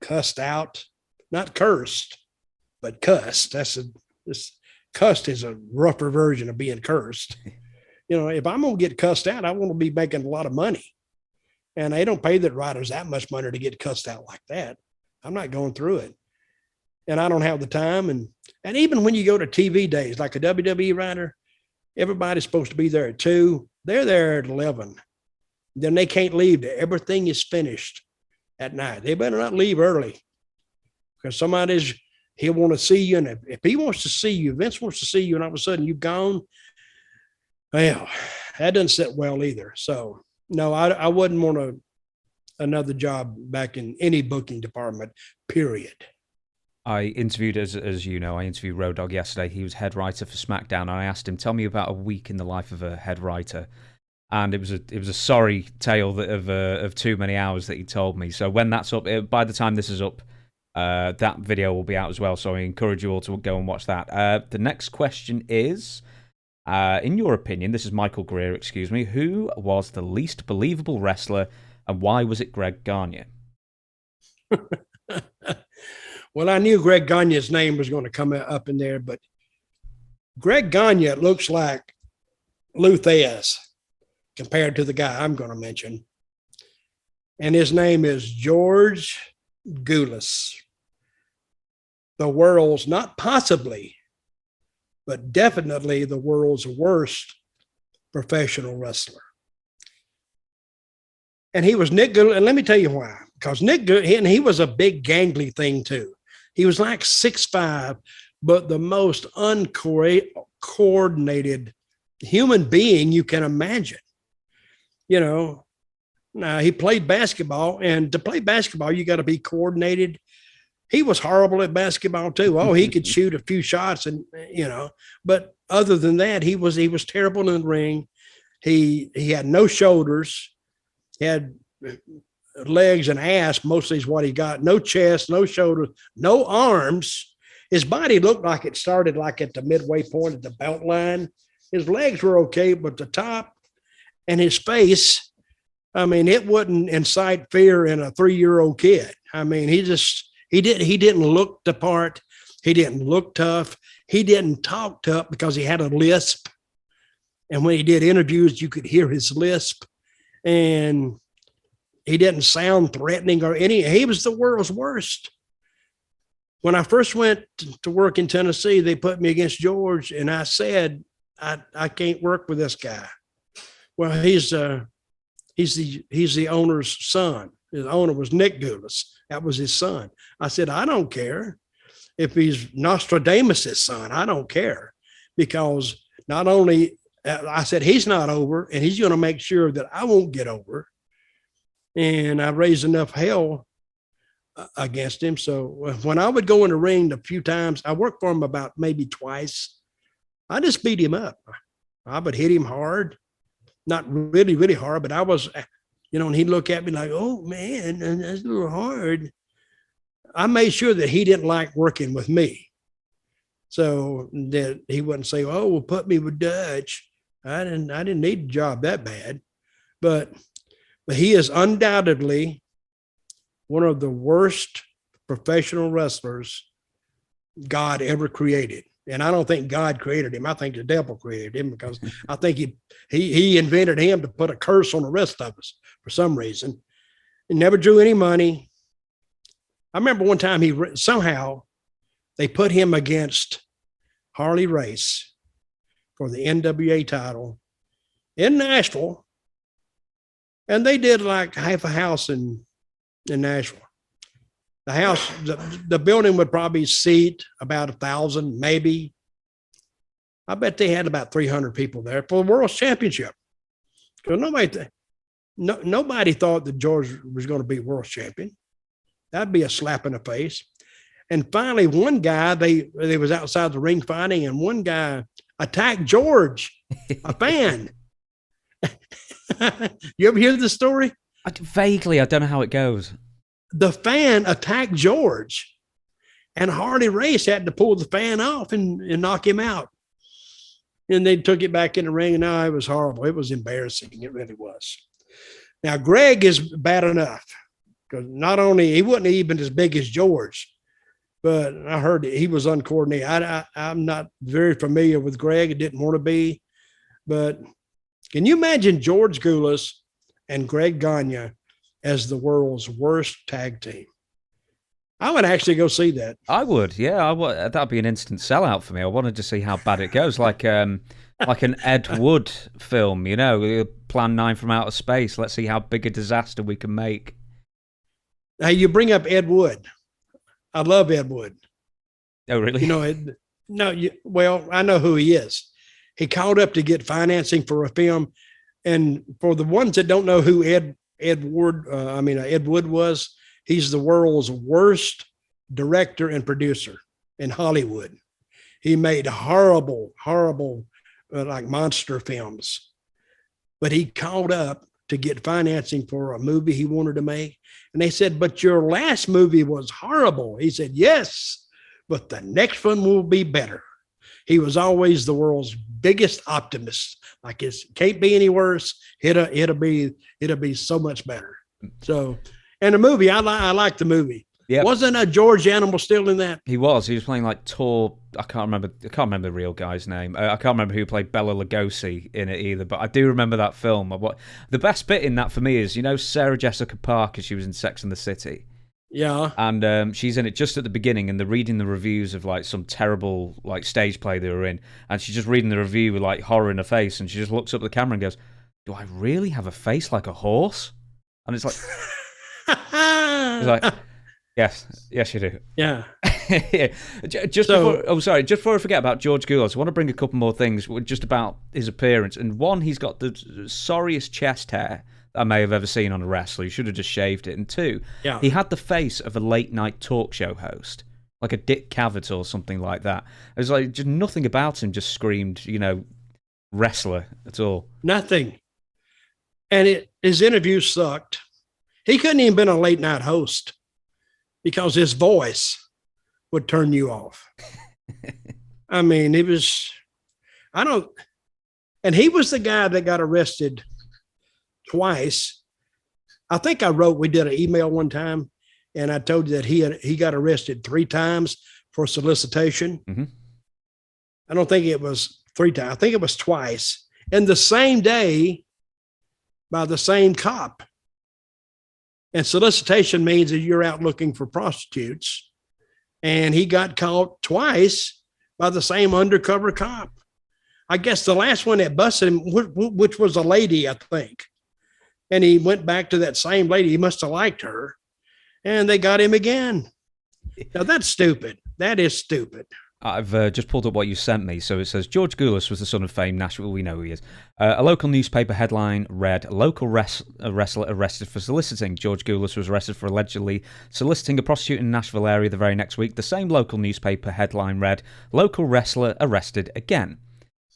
cussed out, not cursed, but cussed. Cussed is a rougher version of being cursed. If I'm going to get cussed out, I want to be making a lot of money. And they don't pay the writers that much money to get cussed out like that. I'm not going through it. And I don't have the time. And even when you go to TV days, like a WWE writer, everybody's supposed to be there at 2. They're there at 11. Then they can't leave. Everything is finished at night. They better not leave early because he'll want to see you. And if he wants to see you, Vince wants to see you, and all of a sudden you've gone, well, that doesn't sit well either. So, no, I wouldn't want another job back in any booking department, period. I interviewed, as you know, I interviewed Road Dogg yesterday. He was head writer for SmackDown, and I asked him, tell me about a week in the life of a head writer. And it was a sorry tale of too many hours that he told me. So when that's up, by the time this is up, that video will be out as well. So I encourage you all to go and watch that. The next question is, in your opinion, this is Michael Greer, excuse me, who was the least believable wrestler and why was it Greg Garnier? Well, I knew Greg Garnier's name was going to come up in there, but Greg Garnier looks like Luthez compared to the guy I'm going to mention. And his name is George Gulas. The world's, not possibly, but definitely the world's worst professional wrestler. And he was Nick Gulas, and let me tell you why. Because Nick Gulas, and he was a big gangly thing too. He was like 6'5", but the most uncoordinated human being you can imagine. You know, now he played basketball, and to play basketball, you got to be coordinated. He was horrible at basketball too. Oh, he could shoot a few shots, and but other than that, he was terrible in the ring. He had no shoulders. He had legs and ass, mostly is what he got. No chest, no shoulders, no arms. His body looked like it started like at the midway point of the belt line. His legs were okay, but the top and his face, I mean, it wouldn't incite fear in a 3-year-old kid. I mean, he didn't look the part. He didn't look tough. He didn't talk tough because he had a lisp. And when he did interviews, you could hear his lisp. And he didn't sound threatening or any. He was the world's worst. When I first went to work in Tennessee, they put me against George, and I said, I can't work with this guy. Well, he's the owner's son. His owner was Nick Gulas. That was his son. I said, I don't care if he's Nostradamus' son. I don't care, because not only I said he's not over, and he's going to make sure that I won't get over. And I raised enough hell against him. So when I would go in the ring a few times, I worked for him about maybe twice. I just beat him up. I would hit him hard, not really, really hard, but I was, and he'd look at me like, oh man, that's a little hard. I made sure that he didn't like working with me. So that he wouldn't say, oh, well, put me with Dutch. I didn't need a job that bad, but he is undoubtedly one of the worst professional wrestlers God ever created. And I don't think God created him. I think the devil created him, because I think he invented him to put a curse on the rest of us for some reason. He never drew any money. I remember one time somehow they put him against Harley Race for the NWA title in Nashville. And they did like half a house in Nashville. The house, the building would probably seat about 1,000, maybe. I bet they had about 300 people there for the World Championship. Because nobody thought that George was going to be world champion. That'd be a slap in the face. And finally, one guy, they was outside the ring fighting, and one guy attacked George, a fan. You ever hear this story? Vaguely, I don't know how it goes. The fan attacked George, and Harley Race had to pull the fan off and knock him out. And they took it back in the ring, and now it was horrible. It was embarrassing. It really was. Now, Greg is bad enough, because not only he wasn't even as big as George, but I heard he was uncoordinated. I'm not very familiar with Greg. I didn't want to be, but can you imagine George Gulas and Greg Gagne as the world's worst tag team. I would actually go see that. I would, yeah. I would. That'd be an instant sellout for me. I wanted to see how bad it goes, like an Ed Wood film, Plan 9 from Outer Space. Let's see how big a disaster we can make. Now, you bring up Ed Wood. I love Ed Wood. Oh, really? Well, I know who he is. He called up to get financing for a film. And for the ones that don't know who Ed Wood was, he's the world's worst director and producer in Hollywood. He made horrible, like monster films. But he called up to get financing for a movie he wanted to make. And they said, but your last movie was horrible. He said, yes, but the next one will be better. He was always the world's biggest optimist. Like, it can't be any worse. It'll be so much better. So, and the movie, I like the movie. Yeah. Wasn't a George Animal still in that? He was playing like Tor. I can't remember the real guy's name. I can't remember who played Bela Lugosi in it either, but I do remember that film. The best bit in that for me is, Sarah Jessica Parker, she was in Sex and the City. Yeah. And she's in it just at the beginning, and they're reading the reviews of like some terrible like stage play they were in, and she's just reading the review with like horror in her face, and she just looks up at the camera and goes, "Do I really have a face like a horse?" And it's like, it's like, yes, you do. Yeah. Before I forget about George Gulas, I want to bring a couple more things just about his appearance. And one, he's got the sorriest chest hair I may have ever seen on a wrestler. He should have just shaved it. And two, he had the face of a late night talk show host, like a Dick Cavett or something like that. It was like just nothing about him just screamed, wrestler at all. Nothing. And his interviews sucked. He couldn't even been a late night host because his voice would turn you off. I mean, and he was the guy that got arrested twice. I think we did an email one time, and I told you that he got arrested 3 times for solicitation. Mm-hmm. I don't think it was 3 times. I think it was twice. And the same day by the same cop. And solicitation means that you're out looking for prostitutes. And he got caught twice by the same undercover cop. I guess the last one that busted him, which was a lady, I think. And he went back to that same lady. He must have liked her. And they got him again. Now, that's stupid. That is stupid. I've just pulled up what you sent me. So it says, George Gulas was the son of famed Nashville. We know who he is. A local newspaper headline read, a local wrestler arrested for soliciting. George Gulas was arrested for allegedly soliciting a prostitute in the Nashville area the very next week. The same local newspaper headline read, local wrestler arrested again.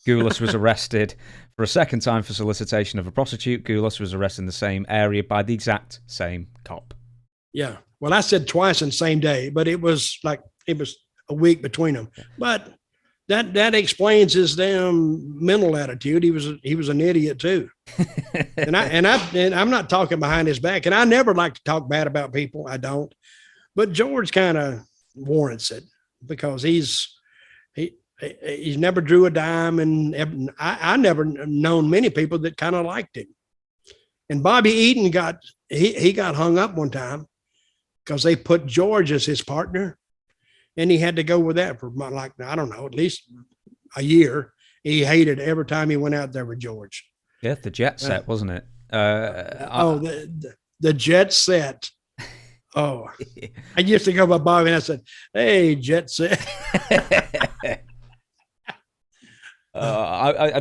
Gulas was arrested for a second time for solicitation of a prostitute. Gulas was arrested in the same area by the exact same cop. Yeah. Well, I said twice in the same day, but it was a week between them. But that explains his damn mental attitude. He was an idiot too. and I'm not talking behind his back. And I never like to talk bad about people. I don't. But George kind of warrants it because he's never drew a dime, and I never known many people that kind of liked him. And Bobby Eaton got hung up one time because they put George as his partner, and he had to go with that for I don't know, at least a year. He hated every time he went out there with George. Yeah, the jet set, wasn't it? The jet set. Oh, I used to go by Bobby and I said, "Hey, jet set."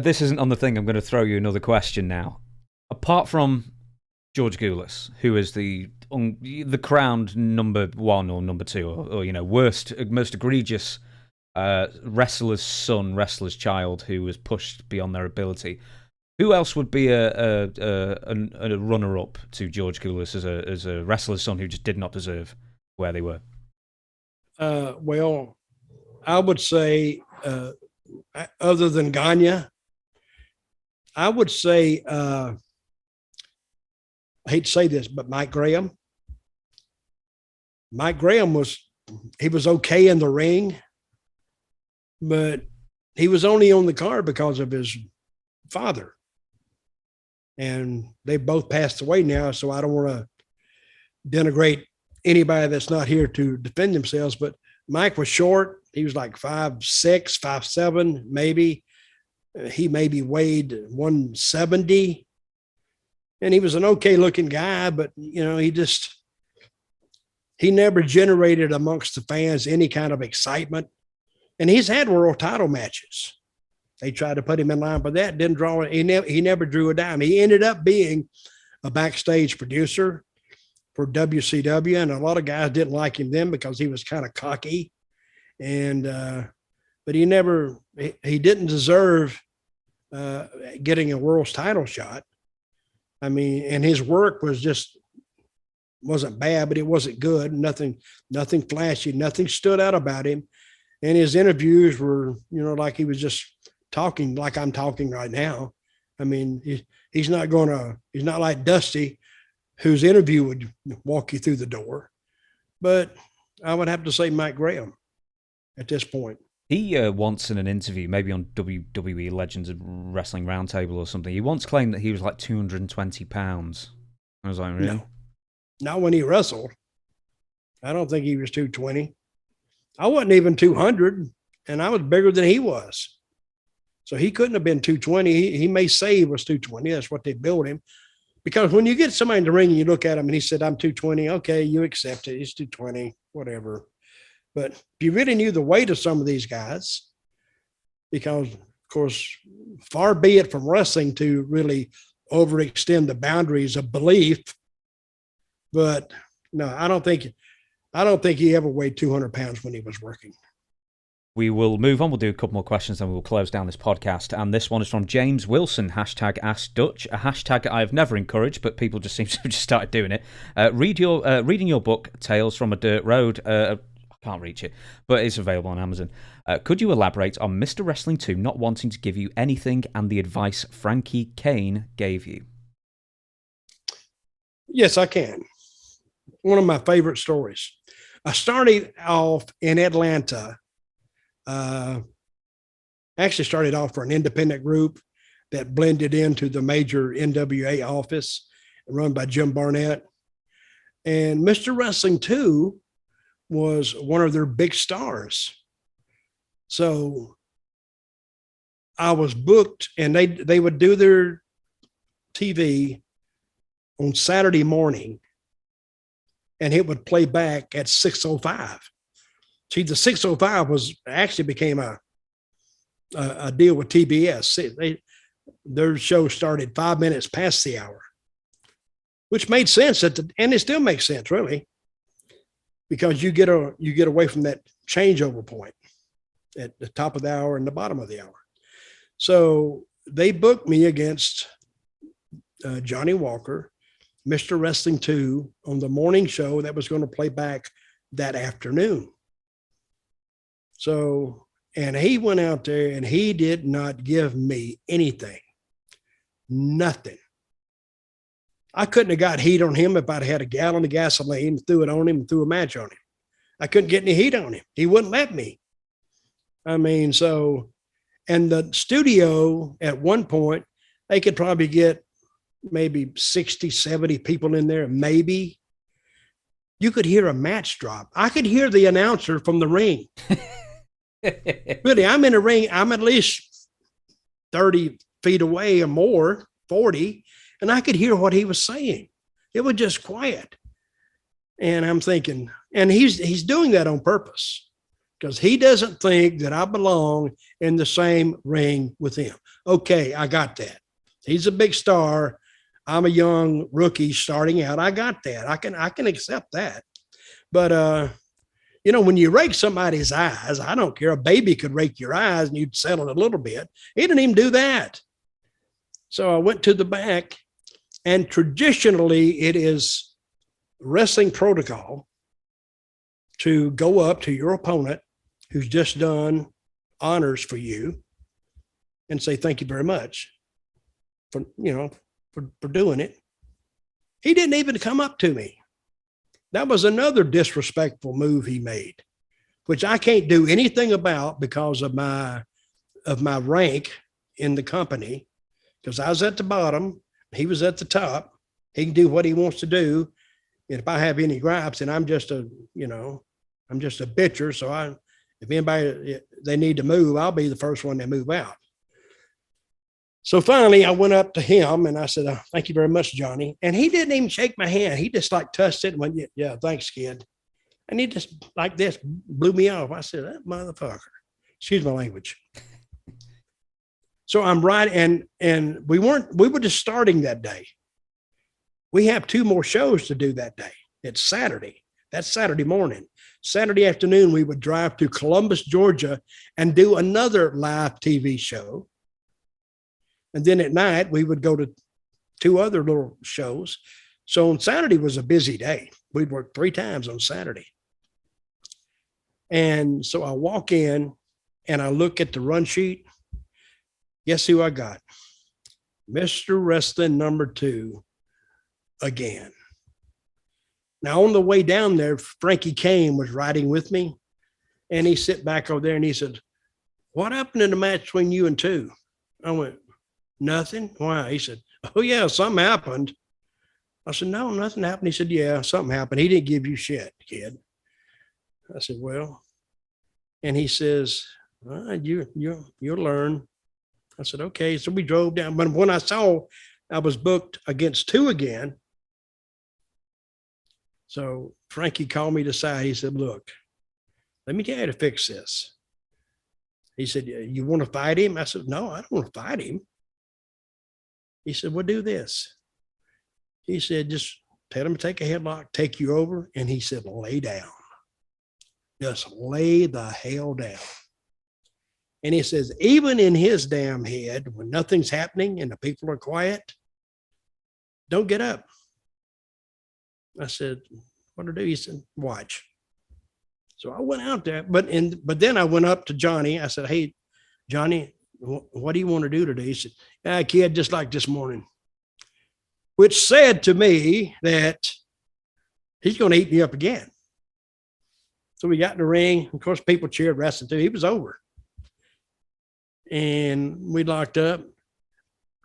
This isn't on the thing. I'm going to throw you another question now. Apart from George Gulas, who is the crowned number 1 or number 2, or worst, most egregious wrestler's son, wrestler's child, who was pushed beyond their ability, who else would be a runner-up to George Gulas as a wrestler's son who just did not deserve where they were? Well, I would say. Other than Garnier, I would say, I hate to say this, but Mike Graham. Mike Graham was okay in the ring, but he was only on the card because of his father. And they both passed away now, so I don't want to denigrate anybody that's not here to defend themselves, but Mike was short. He was like 5'6", 5'7", maybe. He maybe weighed 170. And he was an okay looking guy, but you know, he never generated amongst the fans any kind of excitement. And he's had world title matches. They tried to put him in line for that, didn't draw it. He never drew a dime. He ended up being a backstage producer for WCW, and a lot of guys didn't like him then because he was kind of cocky. And but he didn't deserve getting a world's title shot. I mean, and his work wasn't bad, but it wasn't good. Nothing flashy, nothing stood out about him. And his interviews were, you know, like he was just talking like I'm talking right now. I mean, he's not like Dusty, whose interview would walk you through the door. But I would have to say Mike Graham at this point. He once in an interview, maybe on WWE Legends of Wrestling Roundtable or something, he once claimed that he was like 220 pounds. I was like, really? No, not when he wrestled. I don't think he was 220. I wasn't even 200, and I was bigger than he was. So he couldn't have been 220. He may say he was 220. That's what they built him. Because when you get somebody in the ring and you look at him and he said, I'm 220, okay, you accept it. He's 220, whatever. But if you really knew the weight of some of these guys, because, of course, far be it from wrestling to really overextend the boundaries of belief. But no, I don't think he ever weighed 200 pounds when he was working. We will move on. We'll do a couple more questions, then we will close down this podcast. And this one is from James Wilson, #AskDutch, a hashtag I've never encouraged, but people just seem to have just started doing it. Reading your book, Tales from a Dirt Road. I can't reach it, but it's available on Amazon. Could you elaborate on Mr. Wrestling 2 not wanting to give you anything and the advice Frankie Kane gave you? Yes, I can. One of my favorite stories. I started off in Atlanta. Actually started off for an independent group that blended into the major NWA office run by Jim Barnett. And Mr. Wrestling 2 was one of their big stars. So I was booked, and they would do their TV on Saturday morning, and it would play back at 6:05. See, the 6:05 became a deal with TBS. Their show started 5 minutes past the hour, which made sense and it still makes sense, really, because you get away from that changeover point at the top of the hour and the bottom of the hour. So they booked me against Johnny Walker, Mr. Wrestling 2, on the morning show that was going to play back that afternoon. So, and he went out there and he did not give me anything, nothing. I couldn't have got heat on him if I'd had a gallon of gasoline, threw it on him, and threw a match on him. I couldn't get any heat on him. He wouldn't let me. I mean, so, and the studio at one point, they could probably get maybe 60, 70 people in there, maybe. You could hear a match drop. I could hear the announcer from the ring. Really, I'm in a ring. I'm at least 30 feet away or more, 40, and I could hear what he was saying. It was just quiet. And I'm thinking, and he's doing that on purpose because he doesn't think that I belong in the same ring with him. Okay, I got that. He's a big star. I'm a young rookie starting out. I got that. I can accept that. But you know, when you rake somebody's eyes, I don't care. A baby could rake your eyes and you'd settle it a little bit. He didn't even do that. So I went to the back, and traditionally it is wrestling protocol to go up to your opponent who's just done honors for you and say, thank you very much for doing it. He didn't even come up to me. That was another disrespectful move he made, which I can't do anything about because of my rank in the company, because I was at the bottom, he was at the top. He can do what he wants to do. And if I have any gripes, and I'm just a bitcher. So if anybody, they need to move, I'll be the first one to move out. So finally I went up to him and I said, thank you very much, Johnny. And he didn't even shake my hand. He just like touched it and went, yeah, thanks, kid. And he just like this blew me off. I said, that motherfucker, excuse my language. So I'm right. And we were just starting that day. We have 2 more shows to do that day. It's Saturday. That's Saturday morning. Saturday afternoon, we would drive to Columbus, Georgia and do another live TV show. And then at night, we would go to 2 other little shows. So on Saturday was a busy day. We'd work 3 times on Saturday. And so I walk in and I look at the run sheet. Guess who I got? Mr. Wrestling number 2 again. Now on the way down there, Frankie Kane was riding with me. And he sit back over there and he said, what happened in the match between you and 2? I went, nothing. Why? He said, oh yeah, something happened. I said, no, nothing happened. He said, yeah, something happened. He didn't give you shit, kid. I said, well, and he says, you'll learn. I said, okay. So we drove down. But when I saw I was booked against 2 again, so Frankie called me to the side. He said, look, let me tell you how to fix this. He said, you want to fight him? I said, no, I don't want to fight him. He said, well, do this. He said, just tell him to take a headlock, take you over. And he said, lay down. Just lay the hell down. And he says, even in his damn head, when nothing's happening and the people are quiet, don't get up. I said, what to do? He said, watch. So I went out there, but then I went up to Johnny. I said, hey, Johnny, what do you want to do today? He said, kid, just like this morning, which said to me that he's going to eat me up again. So we got in the ring. Of course, people cheered wrestling too. He was over. And we locked up.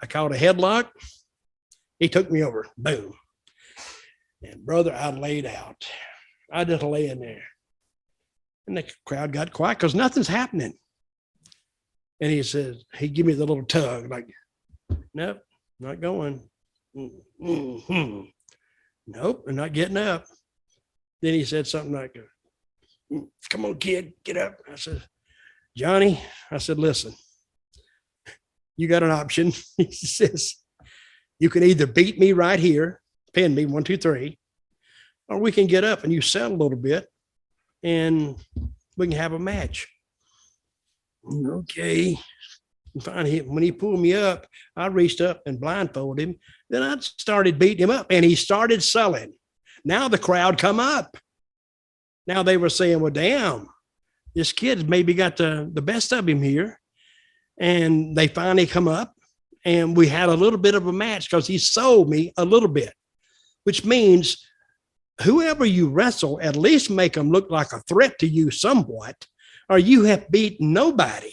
I called a headlock. He took me over. Boom. And brother, I laid out. I just lay in there. And the crowd got quiet because nothing's happening. And he says, he gave me the little tug, like, nope, not going. Mm-hmm. Nope, I'm not getting up. Then he said something like, come on, kid, get up. I said, Johnny, I said, listen, you got an option. He says, you can either beat me right here, pin me 1, 2, 3, or we can get up and you sell a little bit and we can have a match. Okay. Finally, when he pulled me up, I reached up and blindfolded him. Then I started beating him up and he started selling. Now the crowd come up. Now they were saying, well, damn, this kid maybe got the best of him here. And they finally come up and we had a little bit of a match because he sold me a little bit, which means whoever you wrestle, at least make them look like a threat to you somewhat, or you have beaten nobody.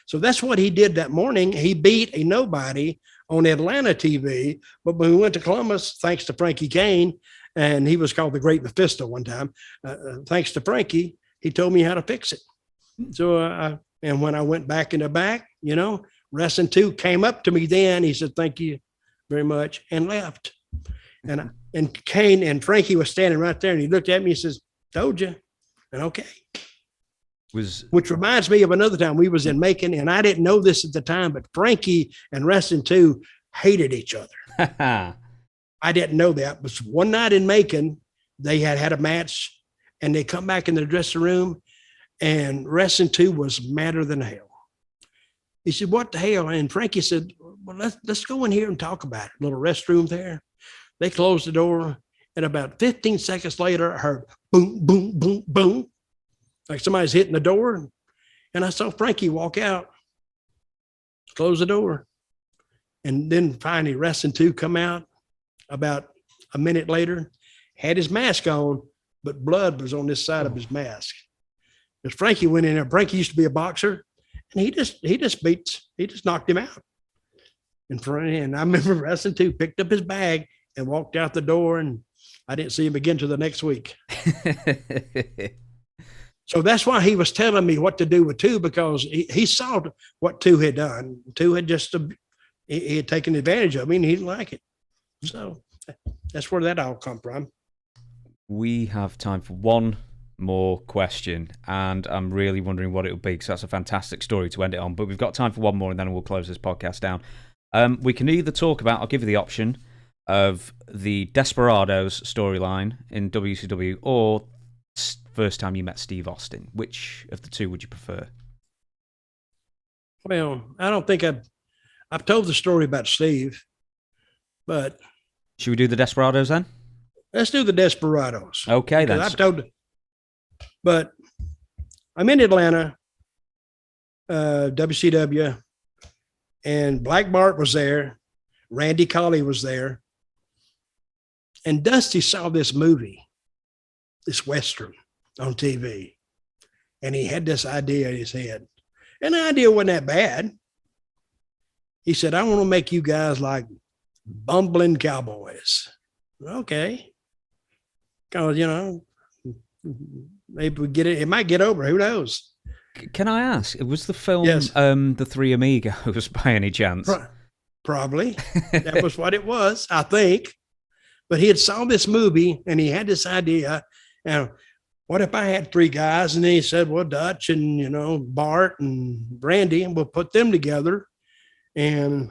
So that's what he did that morning. He beat a nobody on Atlanta TV. But when we went to Columbus, thanks to Frankie Kane, and he was called the Great Mephisto one time, thanks to Frankie, he told me how to fix it. So, and when I went back in the back, Wrestling 2 came up to me then. He said, thank you very much, and left. And Kane and Frankie was standing right there, and he looked at me and says, told you. And okay. Which reminds me of another time we was in Macon, and I didn't know this at the time, but Frankie and Wrestling 2 hated each other. I didn't know that. But one night in Macon, they had a match, and they come back in the dressing room, and Wrestling 2 was madder than hell. He said, what the hell? And Frankie said, well, let's go in here and talk about it. Little restroom there. They closed the door, and about 15 seconds later, I heard boom, boom, boom, boom, like somebody's hitting the door. And I saw Frankie walk out, close the door. And then finally, Wrestling 2 come out about a minute later, had his mask on, but blood was on this side of his mask. Because Frankie went in there. Frankie used to be a boxer, and he just knocked him out. And I remember Wrestling 2 picked up his bag and walked out the door, and I didn't see him again till the next week. So that's why he was telling me what to do with two, because he saw what two had done. Two had just, he had taken advantage of me and he didn't like it. So that's where that all come from. We have time for one more question, and I'm really wondering what it will be, because that's a fantastic story to end it on. But we've got time for one more, and then we'll close this podcast down. We can either talk about, I'll give you the option, of the Desperados storyline in WCW or first time you met Steve Austin. Which of the two would you prefer? Well, I don't think I've told the story about Steve, but should we do the Desperados then? Let's do the Desperados. Okay, then. But I'm in Atlanta, WCW, and Black Bart was there. Randy Colley was there. And Dusty saw this movie, this Western on TV. And he had this idea in his head. And the idea wasn't that bad. He said, I want to make you guys like bumbling cowboys. Okay. Because, you know, maybe we get it. It might get over. Who knows? Can I ask, was the film Yes. The Three Amigos by any chance? Probably. That was what it was, I think. But he had saw this movie and he had this idea. And what if I had three guys? And then he said, well, Dutch and, you know, Bart and Randy, and we'll put them together. And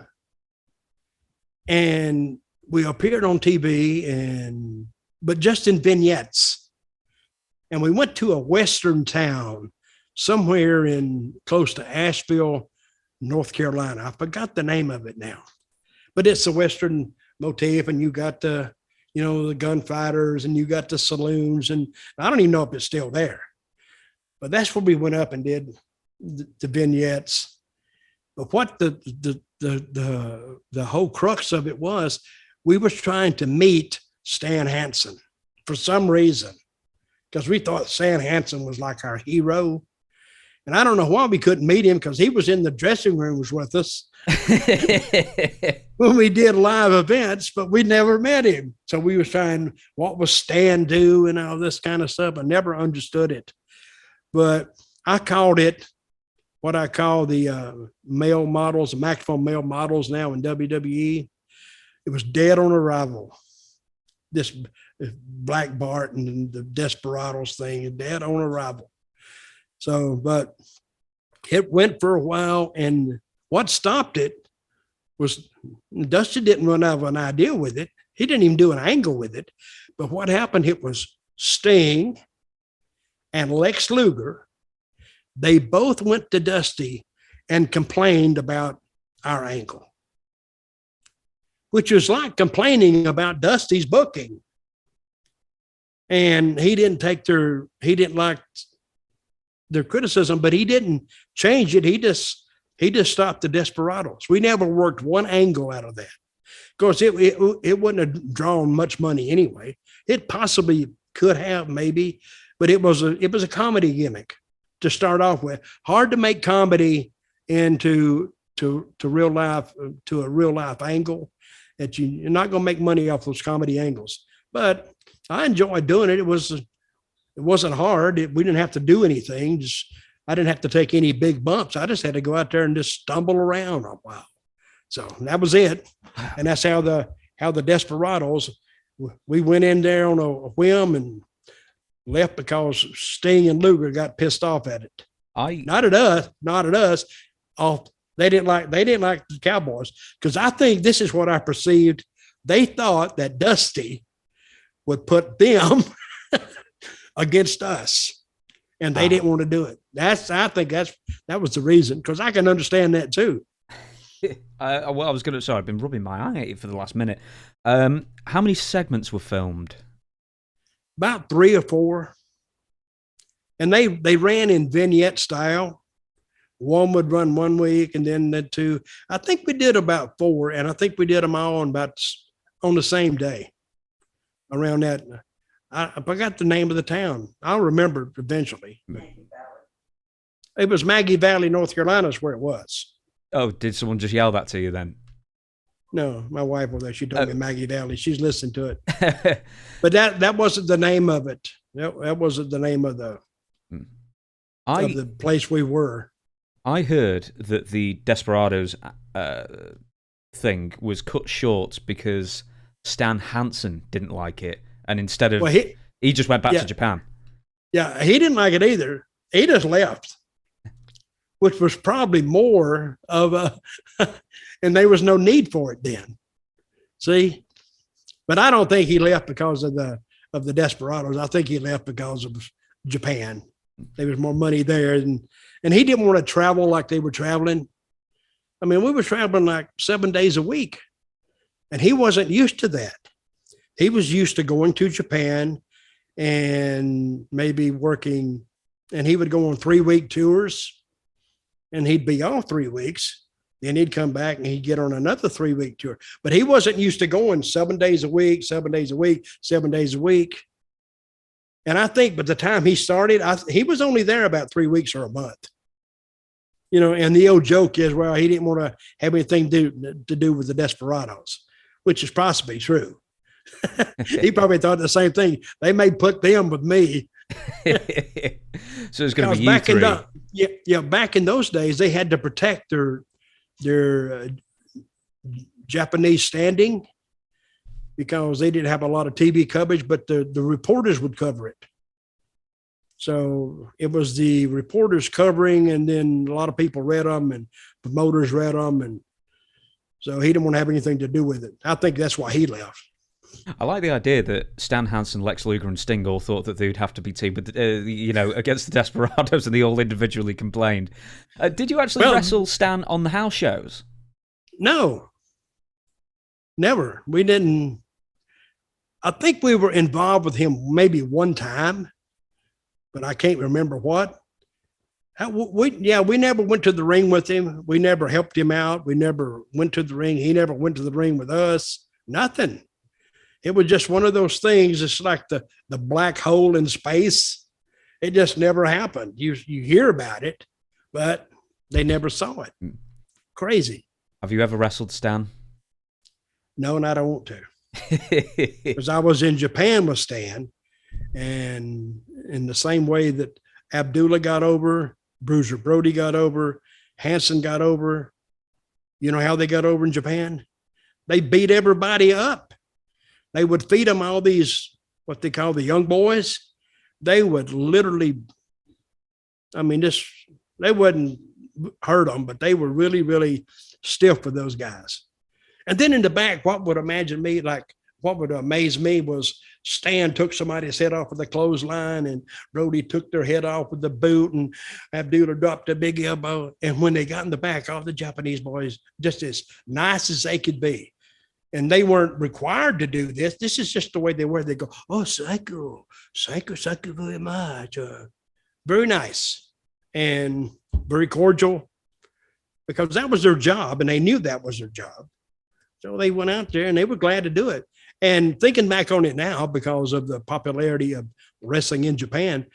we appeared on TV, but just in vignettes. And we went to a Western town somewhere close to Asheville, North Carolina. I forgot the name of it now, but it's a Western motif, and you got the gunfighters, and you got the saloons, and I don't even know if it's still there, but that's where we went up and did the vignettes. But what the whole crux of it was, we were trying to meet Stan Hansen for some reason, because we thought Stan Hansen was like our hero. And I don't know why we couldn't meet him, because he was in the dressing rooms with us when we did live events, but we never met him. So we was trying, what was Stan do and all this kind of stuff. I never understood it. But I called it what I call the male models, the maximum male models now in WWE. It was dead on arrival. This Black Bart and the Desperados thing, dead on arrival. So, but it went for a while, and what stopped it was Dusty didn't run out of an idea with it. He didn't even do an angle with it. But what happened, it was Sting and Lex Luger. They both went to Dusty and complained about our angle, which was like complaining about Dusty's booking. And he didn't like their criticism, but he didn't change it. He just stopped the Desperados. We never worked one angle out of that. Of course, it wouldn't have drawn much money anyway. It possibly could have, maybe, but it was a comedy gimmick to start off with. Hard to make comedy into real life, to a real life angle, that you're not going to make money off those comedy angles. But I enjoyed doing it. It wasn't hard. We didn't have to do anything. I didn't have to take any big bumps. I just had to go out there and just stumble around a while. So that was it. And that's how the Desperados, we went in there on a whim and left because Sting and Luger got pissed off at it. Not at us. They didn't like the Cowboys, because I think this is what I perceived. They thought that Dusty would put them against us, and they didn't want to do it. I think that was the reason, because I can understand that too. I've been rubbing my eye at you for the last minute. How many segments were filmed? About 3 or 4. And they ran in vignette style. One would run one week, and then the two. I think we did about 4, and I think we did them all on the same day. Around that, I forgot the name of the town. I'll remember eventually. It was Maggie Valley, North Carolina, is where it was. Oh, did someone just yell that to you then? No, my wife was there. She told me Maggie Valley. She's listened to it. But that wasn't the name of it. That wasn't the name of the place we were. I heard that the Desperados thing was cut short because Stan Hansen didn't like it, and instead of he just went back to Japan. Yeah, he didn't like it either. He just left, which was probably more of a, and there was no need for it then. See, but I don't think he left because of the Desperados. I think he left because of Japan. There was more money there, and he didn't want to travel like they were traveling. I mean, we were traveling like 7 days a week, and he wasn't used to that. He was used to going to Japan and maybe working, and he would go on 3-week tours, and he'd be off 3 weeks. Then he'd come back and he'd get on another 3-week tour. But he wasn't used to going 7 days a week, 7 days a week, 7 days a week. And I think by the time he started, he was only there about 3 weeks or a month. You know, and the old joke is, well, he didn't want to have anything to do with the Desperados, which is possibly true. He probably thought the same thing. They may put them with me. So it's going to be you three. Back in those days, they had to protect their Japanese standing because they didn't have a lot of TV coverage, but the reporters would cover it. So it was the reporters covering, and then a lot of people read them and promoters read them. And so he didn't want to have anything to do with it. I think that's why he left. I like the idea that Stan Hansen, Lex Luger, and Sting all thought that they would have to be teamed with, against the Desperados, and they all individually complained. Did you actually wrestle Stan on the house shows? No, never. We didn't. I think we were involved with him maybe one time, but I can't remember what. We never went to the ring with him. We never helped him out. We never went to the ring. He never went to the ring with us. Nothing. It was just one of those things. It's like the black hole in space. It just never happened. You hear about it, but they never saw it. Crazy. Have you ever wrestled Stan? No, and I don't want to. Because I was in Japan with Stan, and in the same way that Abdullah got over, Bruiser Brody got over, Hansen got over. You know how they got over in Japan? They beat everybody up. They would feed them all these, what they call the young boys. They would literally, they wouldn't hurt them, but they were really, really stiff for those guys. And then in the back, what would amaze me was Stan took somebody's head off with a clothesline, and Brody took their head off with the boot, and Abdullah dropped a big elbow. And when they got in the back, all the Japanese boys, just as nice as they could be. And they weren't required to do this. This is just the way they were. They go, oh, psycho very much. Very nice and very cordial, because that was their job, and they knew that was their job. So they went out there and they were glad to do it. And thinking back on it now, because of the popularity of wrestling in Japan,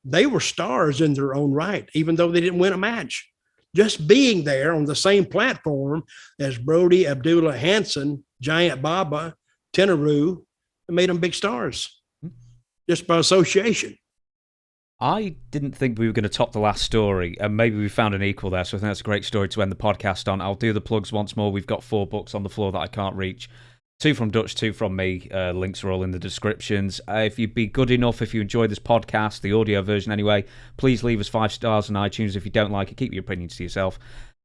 they were stars in their own right, even though they didn't win a match. Just being there on the same platform as Brody, Abdullah, Hansen, Giant Baba, Tenaru, made them big stars just by association. I didn't think we were going to top the last story, and maybe we found an equal there, so I think that's a great story to end the podcast on. I'll do the plugs once more. We've got 4 books on the floor that I can't reach. 2 from Dutch, 2 from me. Links are all in the descriptions. If you'd be good enough, if you enjoy this podcast, the audio version anyway, please leave us 5 stars on iTunes. If you don't like it, keep your opinions to yourself.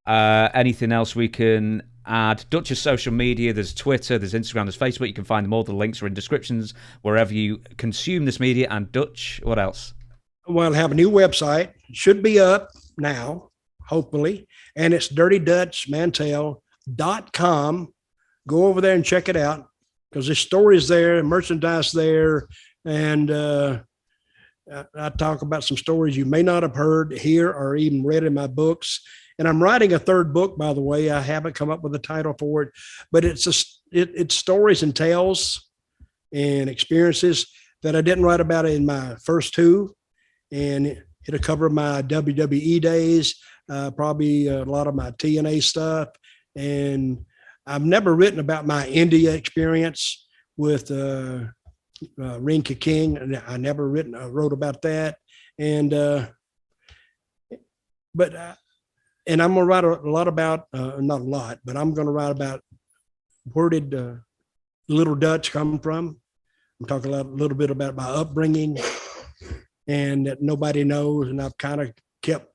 Anything else we can add? Dutch's social media, there's Twitter, there's Instagram, there's Facebook. You can find them all. The links are in descriptions wherever you consume this media. And Dutch, what else? Well, I have a new website. It should be up now, hopefully. And it's dirtydutchmantell.com. Go over there and check it out, because there's stories there, merchandise there. And I talk about some stories you may not have heard here or even read in my books. And I'm writing a 3rd book, by the way. I haven't come up with a title for it, but it's stories and tales and experiences that I didn't write about in my first 2. And it'll cover my WWE days, probably a lot of my TNA stuff. And I've never written about my India experience with Rinka King. I never wrote about that. And and I'm gonna write a lot about not a lot, but I'm gonna write about where did Little Dutch come from. I'm talking a little bit about my upbringing, and that nobody knows, and I've kind of kept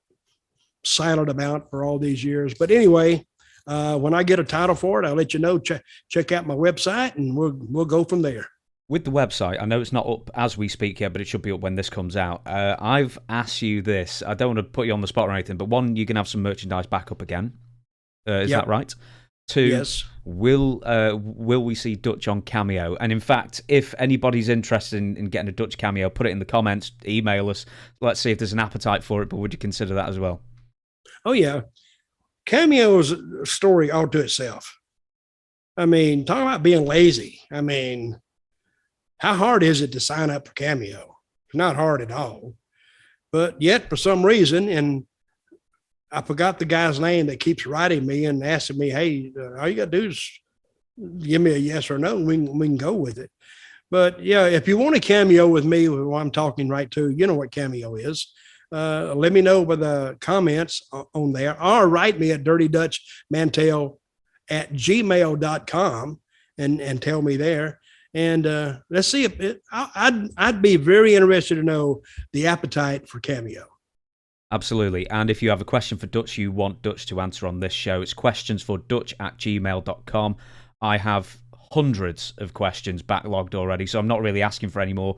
silent about for all these years. But anyway, when I get a title for it, I'll let you know. Check out my website, and we'll go from there. With the website, I know it's not up as we speak yet, but it should be up when this comes out. I've asked you this. I don't want to put you on the spot or anything, but one, you can have some merchandise back up again. Is that right? Two, yes. Will we see Dutch on Cameo? And in fact, if anybody's interested in getting a Dutch Cameo, put it in the comments, email us. Let's see if there's an appetite for it, but would you consider that as well? Oh, yeah. Cameo is a story all to itself. I mean, talk about being lazy. I mean, how hard is it to sign up for Cameo? It's not hard at all. But yet, for some reason, and I forgot the guy's name that keeps writing me and asking me, hey, all you got to do is give me a yes or no, and we can go with it. But, yeah, if you want a Cameo with me, who I'm talking right to, you know what Cameo is. Let me know by the comments on there, or write me at Dirty Dutch Mantell at gmail.com and tell me there. And let's see if I'd be very interested to know the appetite for Cameo. Absolutely. And if you have a question for Dutch you want Dutch to answer on this show, it's questionsfordutch@gmail.com. I have hundreds of questions backlogged already, so I'm not really asking for any more.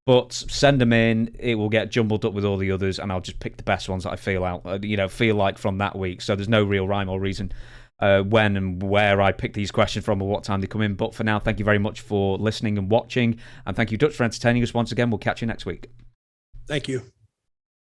But send them in. It will get jumbled up with all the others, and I'll just pick the best ones that I feel like from that week. So there's no real rhyme or reason when and where I pick these questions from or what time they come in. But for now, thank you very much for listening and watching, and thank you, Dutch, for entertaining us once again. We'll catch you next week. Thank you.